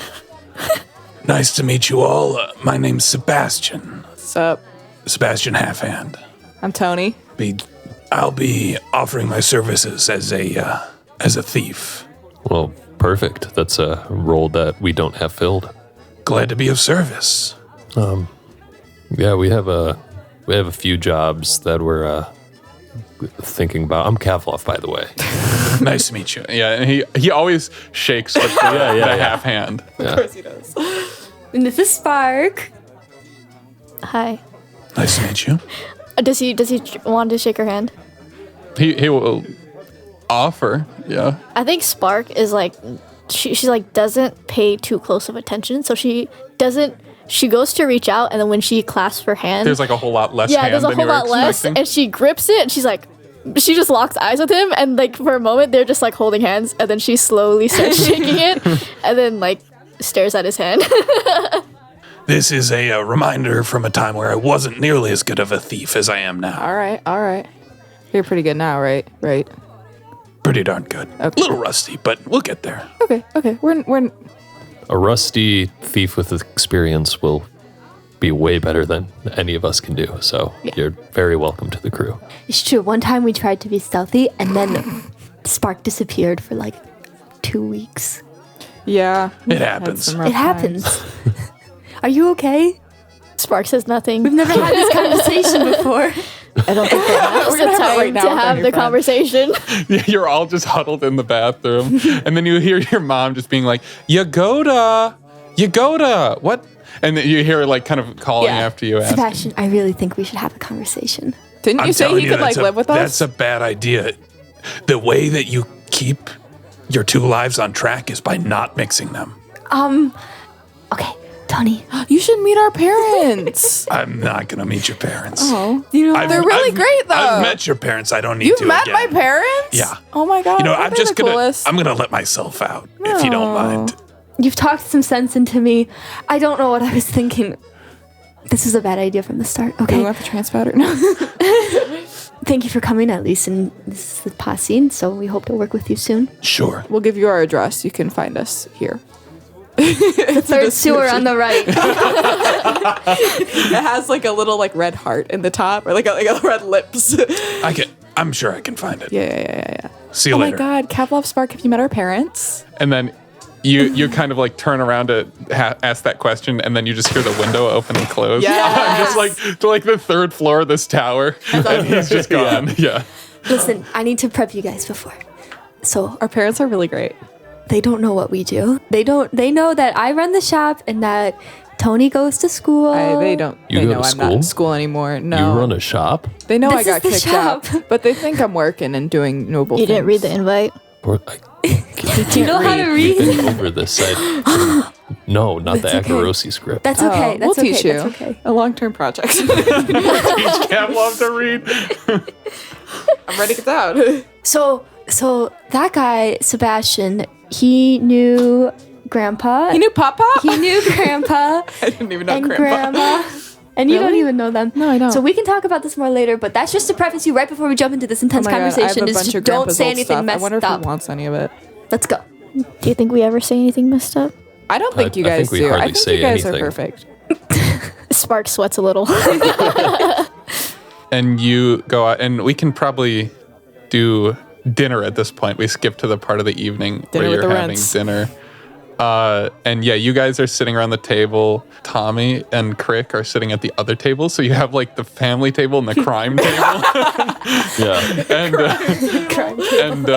S6: Nice to meet you all. My name's Sebastian.
S3: What's up?
S6: Sebastian Halfhand.
S3: I'm Tony.
S6: I'll be offering my services as a thief.
S1: Well, perfect. That's a role that we don't have filled.
S6: Glad to be of service.
S1: Yeah, we have a few jobs that we're thinking about. I'm Kavlov, by the way.
S6: Nice to meet you.
S4: Yeah, and he always shakes with the half hand.
S3: Of course he does.
S2: And this is Spark.
S5: Hi.
S6: Nice to meet you.
S5: Does he want to shake her hand?
S4: He will offer, yeah.
S5: I think Spark is like she's like doesn't pay too close of attention, so she goes to reach out, and then when she clasps her hand,
S4: There's like a whole lot less
S5: yeah,
S4: hand
S5: there's a
S4: than
S5: whole
S4: you were
S5: lot less,
S4: expecting.
S5: and she grips it, and she just locks eyes with him, and like for a moment they're just like holding hands, and then she slowly starts shaking it, and then like stares at his hand.
S6: This is a reminder from a time where I wasn't nearly as good of a thief as I am now.
S3: All right. You're pretty good now, right? Right.
S6: Pretty darn good.
S3: Okay.
S6: A little rusty, but we'll get there.
S3: Okay. We're
S1: A rusty thief with experience will be way better than any of us can do. So you're very welcome to the crew.
S2: It's true. One time we tried to be stealthy, and then Spark disappeared for like 2 weeks.
S3: yeah.
S6: It happens.
S2: It happens. Are you okay?
S5: Spark says nothing.
S2: We've never had this conversation before.
S5: I don't think that's
S3: We're
S5: the
S3: gonna have it
S5: time
S3: right now
S5: to
S3: with our
S5: have
S3: new
S5: the
S3: friend.
S5: conversation.
S4: Yeah, you're all just huddled in the bathroom, and then you hear your mom just being like, Jagoda, what? And then you hear her like kind of calling after you, asking.
S2: Sebastian, I really think we should have a conversation.
S3: Didn't you say
S6: telling
S3: he could like
S6: that's
S3: live with
S6: That's
S3: us?
S6: a bad idea. The way that you keep your two lives on track is by not mixing them.
S2: Okay, Tony.
S3: You should meet our parents.
S6: I'm not going to meet your parents.
S3: Oh, they're really great though.
S6: I've met your parents. I don't need
S3: You've
S6: to
S3: met
S6: again.
S3: my parents?
S6: Yeah.
S3: Oh my god.
S6: You know,
S3: aren't
S6: I'm
S3: they
S6: just
S3: the coolest?
S6: I'm gonna let myself out if you don't mind.
S2: You've talked some sense into me. I don't know what I was thinking. This is a bad idea from the start.
S3: Do you
S2: Okay.
S3: want the transpouter? No.
S2: Thank you for coming, at least. And this is the posse, so we hope to work with you soon.
S6: Sure.
S3: We'll give you our address. You can find us here.
S2: The third sewer on the right.
S3: It has like a little like red heart in the top, or like a red lips.
S6: I'm sure I can find it.
S3: Yeah.
S6: See you
S3: Oh
S6: later.
S3: my god, Kavlov, Spark, have you met our parents?
S4: And then you kind of like turn around to ask that question, and then you just hear the window open and close.
S3: Yes.
S4: Just like to like the third floor of this tower, and he's just gone. Yeah.
S2: Listen, I need to prep you guys before. So
S3: Our parents are really great.
S2: they don't know what we do. They know that I run the shop and that Tony goes to school.
S3: They don't.
S1: You
S3: they
S1: go
S3: know
S1: to
S3: I'm not in
S1: school?
S3: school anymore. No.
S1: You run a shop?
S3: They know
S2: This
S3: I
S2: is
S3: got
S2: the
S3: kicked
S2: shop.
S3: out, but they think I'm working and doing noble
S5: You
S3: things.
S5: didn't read the invite.
S1: Or,
S2: Do you know how to
S1: We've
S2: read?
S1: been over this. No, not the
S2: That's okay.
S1: Akarosi script.
S2: That's
S3: Oh,
S2: okay.
S3: we'll
S2: That's okay.
S3: teach you.
S2: That's okay.
S3: A long-term project.
S4: Teach Kavlov to read.
S3: I'm ready to get out.
S2: So that guy, Sebastian, he knew Grandpa.
S3: You knew Papa?
S2: He knew Grandpa
S3: I didn't even know
S2: and
S3: Grandpa.
S2: Grandma. And you don't
S3: Really?
S2: even know them.
S3: No, I don't.
S2: So we can talk about this more later, but that's just to preface you right before we jump into this intense
S3: Oh my God, I have
S2: conversation.
S3: a
S2: Is
S3: bunch
S2: just
S3: of
S2: don't
S3: Grandpa's
S2: say
S3: old
S2: anything
S3: stuff.
S2: messed
S3: I wonder if
S2: up.
S3: he wants any of it.
S2: Let's go.
S5: Do you think we ever say anything messed up?
S3: I don't think you
S1: I
S3: guys
S1: think we
S3: do. I
S1: hardly
S3: think
S1: say
S3: you guys
S1: anything.
S3: are perfect.
S5: Spark sweats a little.
S4: And you go out, and we can probably do dinner at this point. We skip to the part of the evening
S3: Dinner
S4: where
S3: with
S4: you're
S3: the
S4: having
S3: rents.
S4: dinner. And yeah, you guys are sitting around the table. Tommy and Crick are sitting at the other table. So you have like the family table and the crime table.
S1: Yeah.
S4: and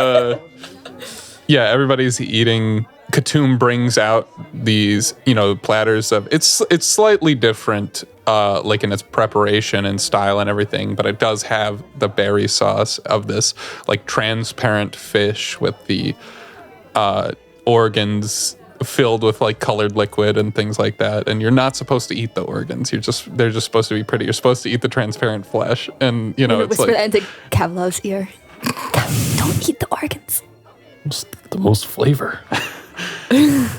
S4: yeah, everybody's eating. Katoom brings out these, platters of it's slightly different, like in its preparation and style and everything, but it does have the berry sauce of this like transparent fish with the organs filled with like colored liquid and things like that. And you're not supposed to eat the organs. They're just supposed to be pretty. You're supposed to eat the transparent flesh. And it's
S2: whisper
S4: like
S2: that into Kavlov's ear. Don't eat the organs.
S1: Just the most flavor.
S4: and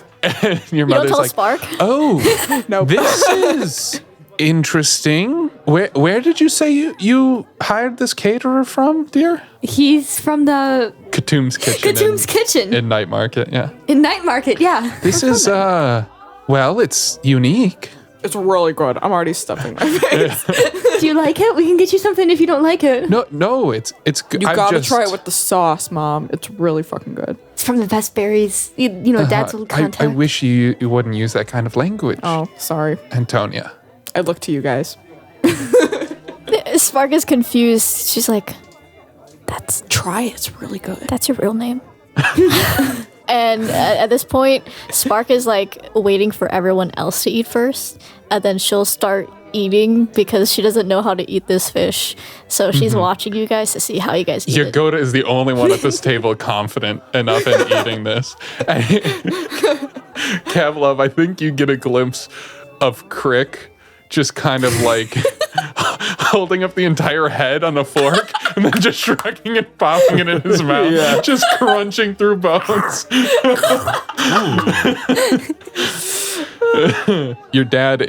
S4: your
S5: You don't
S4: mother's
S5: tell
S4: like,
S5: Spark?
S4: oh,
S3: No.
S4: this is interesting. Where did you say you hired this caterer from, dear?
S2: He's from the
S4: Katoom's Kitchen.
S2: Katoom's Kitchen
S4: In Night Market, yeah.
S2: in Night Market. Yeah.
S4: This is, well, it's unique.
S3: It's really good. I'm already stuffing my face.
S2: Do you like it? We can get you something if you don't like it.
S4: No, it's good.
S3: You gotta try it with the sauce, Mom. It's really fucking good.
S2: It's from the best berries. You know, Dad's old contact.
S4: I wish you wouldn't use that kind of language,
S3: Oh, sorry.
S4: Antonia.
S3: I look to you guys.
S5: Spark is confused. She's like,
S3: Try it. It's really good.
S5: that's your real name? And at this point, Spark is like waiting for everyone else to eat first, and then she'll start eating because she doesn't know how to eat this fish. So she's watching you guys to see how you guys eat it.
S4: Jagoda is the only one at this table confident enough in eating this. Kavlov, I think you get a glimpse of Crick just kind of like holding up the entire head on a fork and then just shrugging and popping it in his mouth, just crunching through bones. Your dad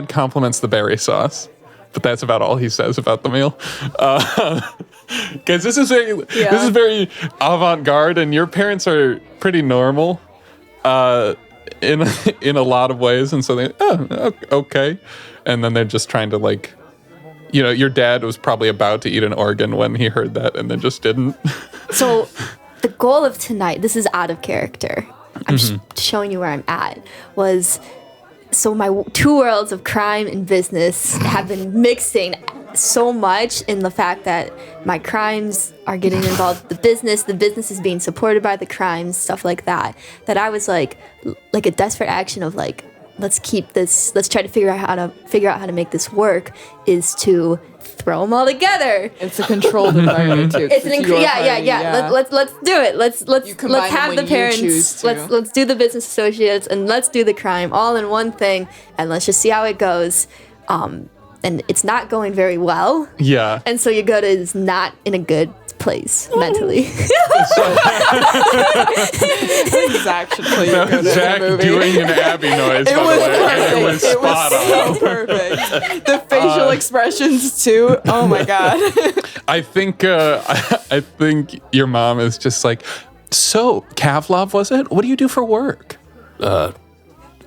S4: compliments the berry sauce, but that's about all he says about the meal. Guys, this is very avant-garde, and your parents are pretty normal. In a lot of ways, and so they okay, and then they're just trying to like, your dad was probably about to eat an organ when he heard that, and then just didn't.
S2: So the goal of tonight, this is out of character. I'm showing you where I'm at. So my two worlds of crime and business have been mixing so much in the fact that my crimes are getting involved with the business is being supported by the crimes, stuff like that I was like a desperate action of like, let's try to figure out how to make this work, is to throw them all together.
S3: It's a controlled environment too.
S2: It's an yeah. Let's do it. Let's have the parents. Let's do the business associates and let's do the crime all in one thing, and let's just see how it goes. And it's not going very well.
S4: Yeah.
S2: And so Jagoda is not in a good place mentally.
S3: This is actually
S4: Zach doing an Abby noise, by the way, and it was spot on.
S3: So perfect. The facial expressions too. Oh my god.
S4: I think your mom is just like, so Kavlov, was it? What do you do for work?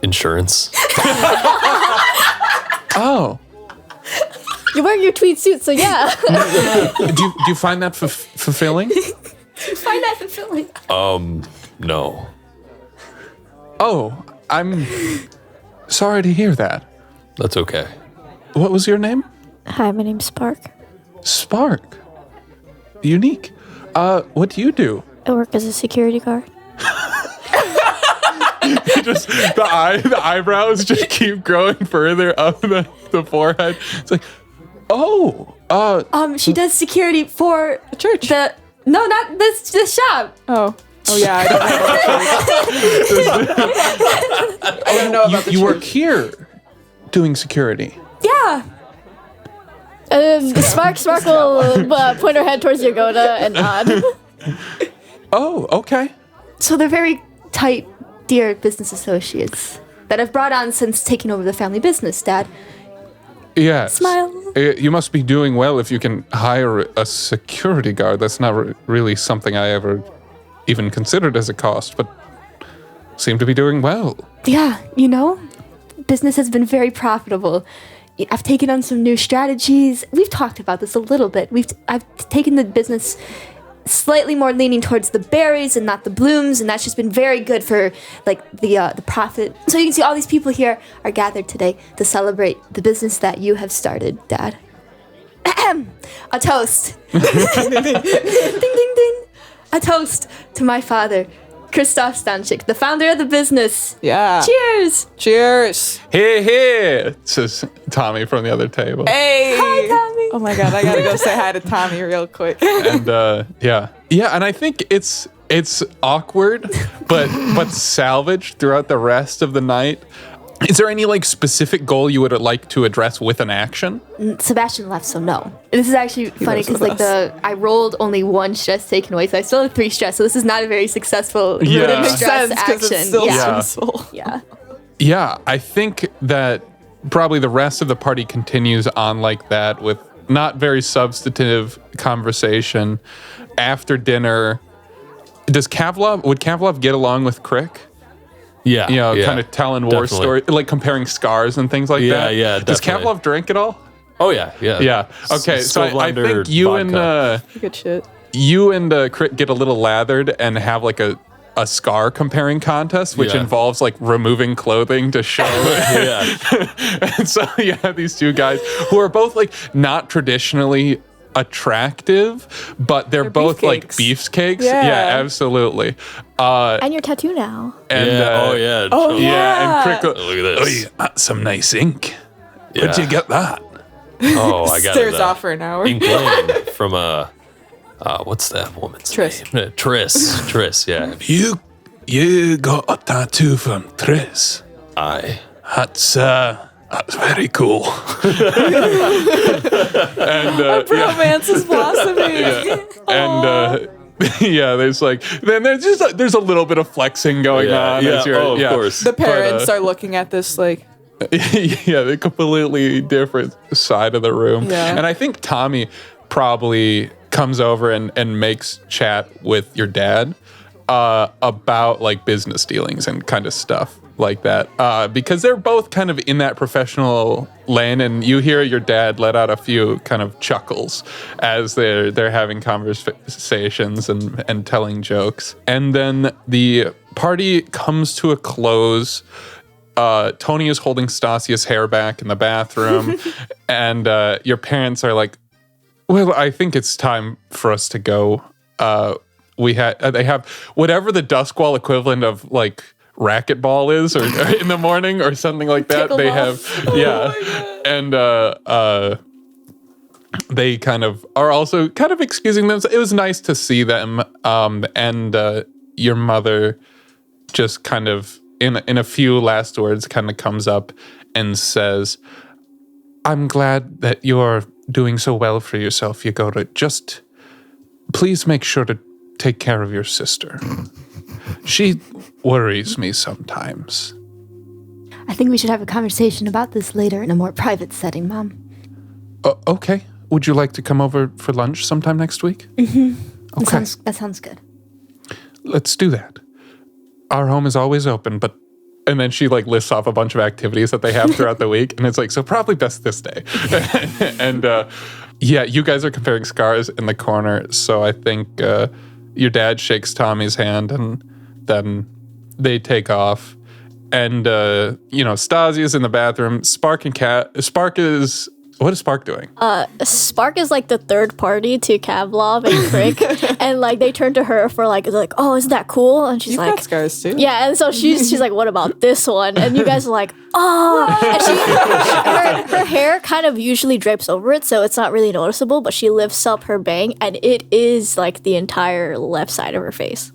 S1: Insurance.
S4: Oh.
S5: You're wearing your tweed suit, so yeah.
S4: Do you find that fulfilling?
S5: Find that fulfilling.
S1: No.
S4: Oh, I'm sorry to hear that.
S1: That's okay.
S4: What was your name?
S5: Hi, my name's Spark.
S4: Spark. Unique. What do you do?
S5: I work as a security guard.
S4: Just the eyebrows just keep growing further up the forehead. It's like,
S2: She does security for
S3: The church.
S2: not the shop.
S3: Oh yeah. I don't know about the
S4: you
S3: church.
S4: work here doing security.
S2: Yeah.
S5: Spark will point her head towards Jagoda and nod.
S4: Oh, okay.
S2: So they're very tight, dear business associates that I've brought on since taking over the family business, Dad.
S4: Yes.
S2: Smile.
S4: You must be doing well if you can hire a security guard. That's not really something I ever even considered as a cost, but seem to be doing well.
S2: Yeah, business has been very profitable. I've taken on some new strategies. We've talked about this a little bit. I've taken the business slightly more leaning towards the berries and not the blooms, and that's just been very good for like the profit. So you can see all these people here are gathered today to celebrate the business that you have started, Dad. A toast. Ding ding ding. A toast to my father, Christoph Stanchik, the founder of the business.
S3: Yeah.
S2: Cheers.
S3: Cheers.
S4: Hey, says Tommy from the other table.
S3: Hey.
S2: Hi, Tommy.
S3: Oh my god, I gotta go say hi to Tommy real quick.
S4: And yeah, and I think it's It's awkward, but salvaged throughout the rest of the night. Is there any like specific goal you would like to address with an action?
S2: Sebastian left, so no. This is actually funny because like I rolled only 1 stress taken away, so I still have 3 stress. So this is not a very successful stress action.
S3: It's still
S2: yeah.
S3: stressful.
S2: Yeah.
S4: Yeah, I think that probably the rest of the party continues on like that with not very substantive conversation. After dinner, would Kavlov get along with Crick?
S1: Yeah.
S4: You know, kind of telling war stories, like comparing scars and things like that.
S1: Yeah,
S4: Does
S1: definitely.
S4: Kavlov drink at all?
S1: Oh, yeah.
S4: Yeah. Okay, so I think you
S1: vodka.
S3: Good shit.
S4: and Crick get a little lathered and have like a scar comparing contest, which involves like removing clothing to show. And so you have these 2 guys who are both like not traditionally attractive, but they're both like beefcakes. Yeah, absolutely.
S5: And your tattoo now.
S4: And
S3: yeah.
S4: and Crick,
S1: Look at this.
S6: That's some nice ink.
S1: Yeah.
S6: Where'd you get that?
S1: Oh, I got
S3: Stares off for an hour.
S1: Ink Lane from what's that woman's
S3: Triss.
S1: name? Triss, yeah.
S6: You got a tattoo from Triss.
S1: Aye.
S6: That's very cool.
S4: and
S3: Romance is blossoming.
S4: and there's like there's a little bit of flexing going on.
S1: Yeah.
S4: As you're,
S1: Of course.
S3: The parents are looking at this like,
S4: the completely different side of the room.
S3: Yeah.
S4: And I think Tommy probably comes over and makes chat with your dad about like business dealings and kind of stuff like that, because they're both kind of in that professional lane, and you hear your dad let out a few kind of chuckles as they're having conversations and telling jokes. And then the party comes to a close. Tony is holding Stasia's hair back in the bathroom, and your parents are like, well, I think it's time for us to go. They have whatever the Duskwall equivalent of like racquetball is, or in the morning or something like that. They have, and they kind of are also kind of excusing them. It was nice to see them, and your mother just kind of in a few last words kind of comes up and says, "I'm glad that you're doing so well for yourself, Jagoda. Just please make sure to take care of your sister. She worries me sometimes."
S2: I think we should have a conversation about this later in a more private setting, Mom.
S4: Okay. Would you like to come over for lunch sometime next week? Okay.
S2: That sounds good.
S4: Let's do that. Our home is always open, but... And then she like lists off a bunch of activities that they have throughout the week. And it's like, so probably best this day. And you guys are comparing scars in the corner. So I think your dad shakes Tommy's hand and then they take off. And, Stasia's in the bathroom. Spark is... What is Spark doing?
S5: Spark is like the third party to Kavlov and Crick, and like they turn to her for like, oh, isn't that cool? And she's
S3: You've
S5: like,
S3: got scars too.
S5: yeah. And so she's like, what about this one? And you guys are like, oh. And her hair kind of usually drapes over it, so it's not really noticeable. But she lifts up her bang, and it is like the entire left side of her face,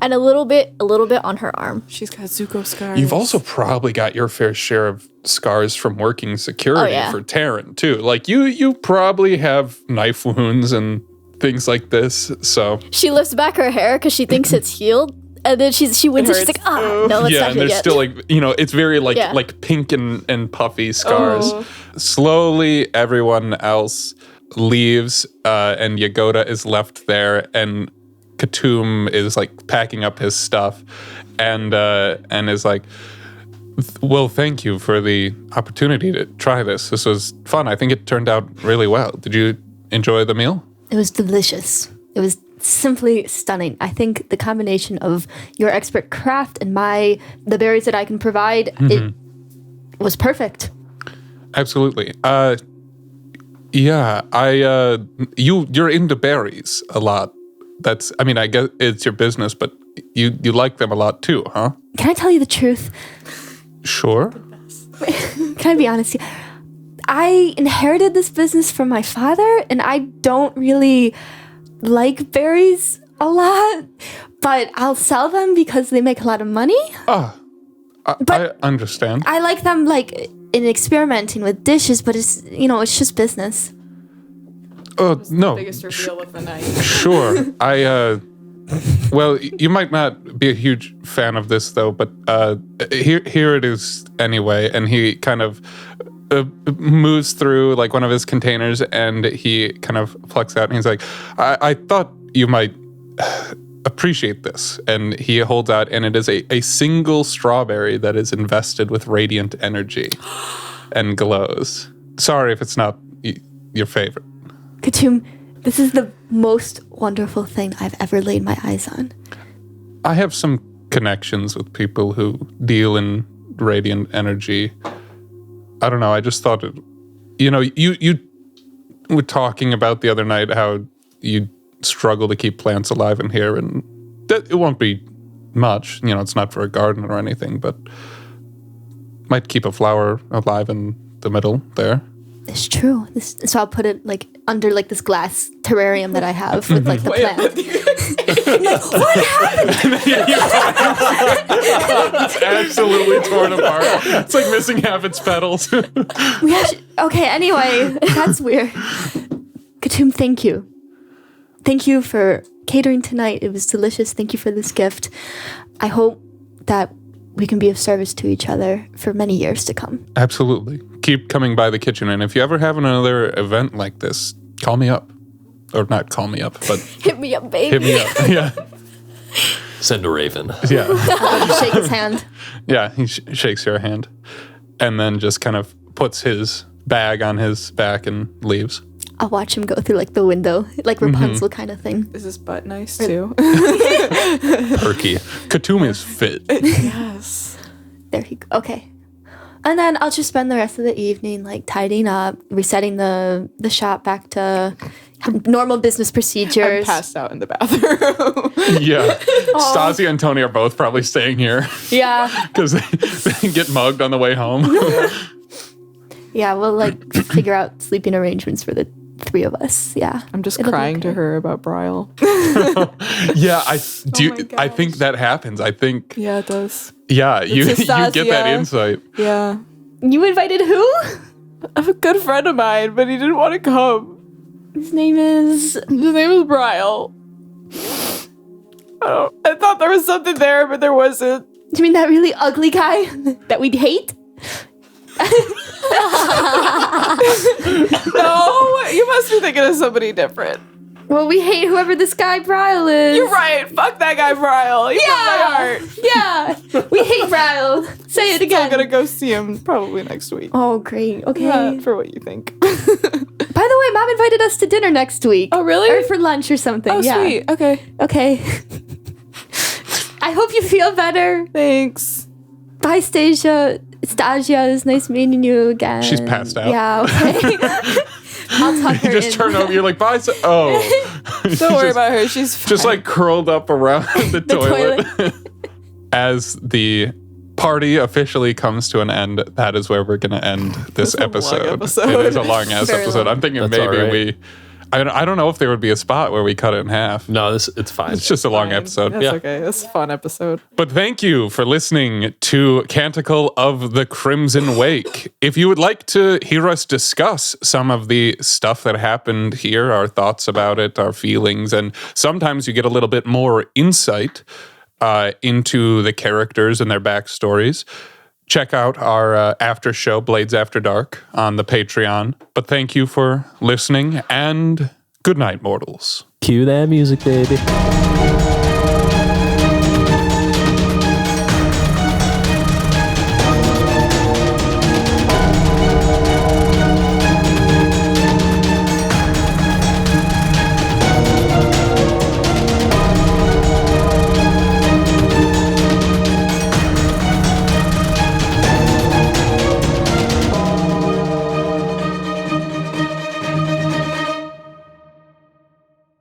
S5: and a little bit on her arm.
S3: She's got Zuko scars.
S4: You've also probably got your fair share of scars from working security for Terran too. Like you probably have knife wounds and things like this. So
S5: she lifts back her hair because she thinks it's healed, and then she wins it. She's like, no, it's not
S4: and there's
S5: yet.
S4: still like it's very like pink and puffy scars. Slowly, everyone else leaves, and Jagoda is left there, and Khatum is like packing up his stuff, and is like, well, thank you for the opportunity to try this. This was fun. I think it turned out really well. Did you enjoy the meal?
S2: It was delicious. It was simply stunning. I think the combination of your expert craft and the berries that I can provide, it was perfect.
S4: Absolutely. You're into berries a lot. I guess it's your business, but you like them a lot too, huh?
S2: Can I tell you the truth?
S4: Sure.
S2: Can I be honest here? I inherited this business from my father, and I don't really like berries. a lot, but I'll sell them because they make a lot of money.
S4: I understand.
S2: I like them like in experimenting with dishes, but it's just business.
S4: Oh, no.
S3: Biggest reveal of the night.
S4: Sure. Well, you might not be a huge fan of this, though, but here it is anyway. And he kind of moves through like one of his containers, and he kind of plucks out, and he's like, I thought you might appreciate this. And he holds out, and it is a single strawberry that is invested with radiant energy and glows. Sorry if it's not your favorite.
S2: Kachum, this is the most wonderful thing I've ever laid my eyes on.
S4: I have some connections with people who deal in radiant energy. I don't know. I just thought you were talking about the other night how you struggle to keep plants alive in here, and that it won't be much. It's not for a garden or anything, but might keep a flower alive in the middle there.
S2: It's true. So I'll put it like under like this glass terrarium that I have with like the plant. What happened?
S4: It's absolutely torn apart. It's like missing half its petals.
S2: Okay, anyway, that's weird. Kachum, thank you. Thank you for catering tonight. It was delicious. Thank you for this gift. I hope that we can be of service to each other for many years to come.
S4: Absolutely. Keep coming by the kitchen, and if you ever have another event like this, call me up. Or not call me up, but
S5: Hit me up, baby.
S4: hit me up. Yeah.
S1: Send a raven.
S4: Yeah.
S2: Shake his hand.
S4: Yeah, he shakes your hand and then just kind of puts his bag on his back and leaves.
S2: I'll watch him go through like the window, like Rapunzel kind of thing.
S3: Is his butt nice too?
S1: Perky.
S4: Kachum is fit.
S3: Yes.
S2: There he go. Okay. And then I'll just spend the rest of the evening like tidying up, resetting the shop back to normal business
S3: I'm
S2: procedures.
S3: passed out in the bathroom.
S4: Yeah. Stasi and Tony are both probably staying here
S2: Yeah.
S4: because they get mugged on the way home.
S2: Yeah, we'll like figure out sleeping arrangements for the three of us. Yeah.
S3: I'm just
S2: It'll be
S3: crying to
S2: okay.
S3: her about Bryle.
S4: Yeah, I
S3: gosh.
S4: think that happens. I think
S3: Yeah, it does.
S4: yeah, you get that
S3: Anastasia.
S4: insight.
S3: Yeah.
S2: You invited who?
S3: A good friend of mine, but he didn't want to come.
S2: His name is...
S3: His name is Bryle. I thought there was something there, but there wasn't.
S2: Do you mean that really ugly guy that we'd hate?
S3: No, you must be thinking of somebody different.
S2: Well, we hate whoever this guy Bryle is.
S3: You're right. Fuck that guy, Bryle. He broke my heart.
S2: Yeah. We hate Bryle. Say it again.
S3: I'm gonna go see him probably next week.
S2: Oh, great. Okay.
S3: Not for what you think.
S2: By the way, Mom invited us to dinner next week.
S3: Oh, really?
S2: Or for lunch or something.
S3: Oh,
S2: yeah.
S3: sweet. Okay.
S2: Okay. I hope you feel better.
S3: Thanks.
S2: Bye, Stasia. Stasia, it's nice meeting you again.
S4: She's passed out.
S2: Yeah, okay. I'll tuck her
S4: You just
S2: in.
S4: turn over. You're like, bye. Oh,
S3: Don't worry about her. She's fine.
S4: just like curled up around the toilet. As the party officially comes to an end, that is where we're going to end this
S3: It's a long
S4: episode.
S3: episode.
S4: It is a long ass
S2: Very
S4: episode.
S2: long.
S4: I'm thinking
S1: That's
S4: maybe
S1: all right.
S4: we. I don't know if there would be a spot where we cut it in half.
S1: No, it's fine.
S4: It's just a long
S3: fine.
S4: episode.
S3: That's
S1: Yeah.
S3: okay. It's a fun episode.
S4: But thank you for listening to Canticle of the Crimson Wake. If you would like to hear us discuss some of the stuff that happened here, our thoughts about it, our feelings, and sometimes you get a little bit more insight into the characters and their backstories, check out our after show, Blades After Dark, on the Patreon. But thank you for listening, and good night, mortals.
S1: Cue that music, baby.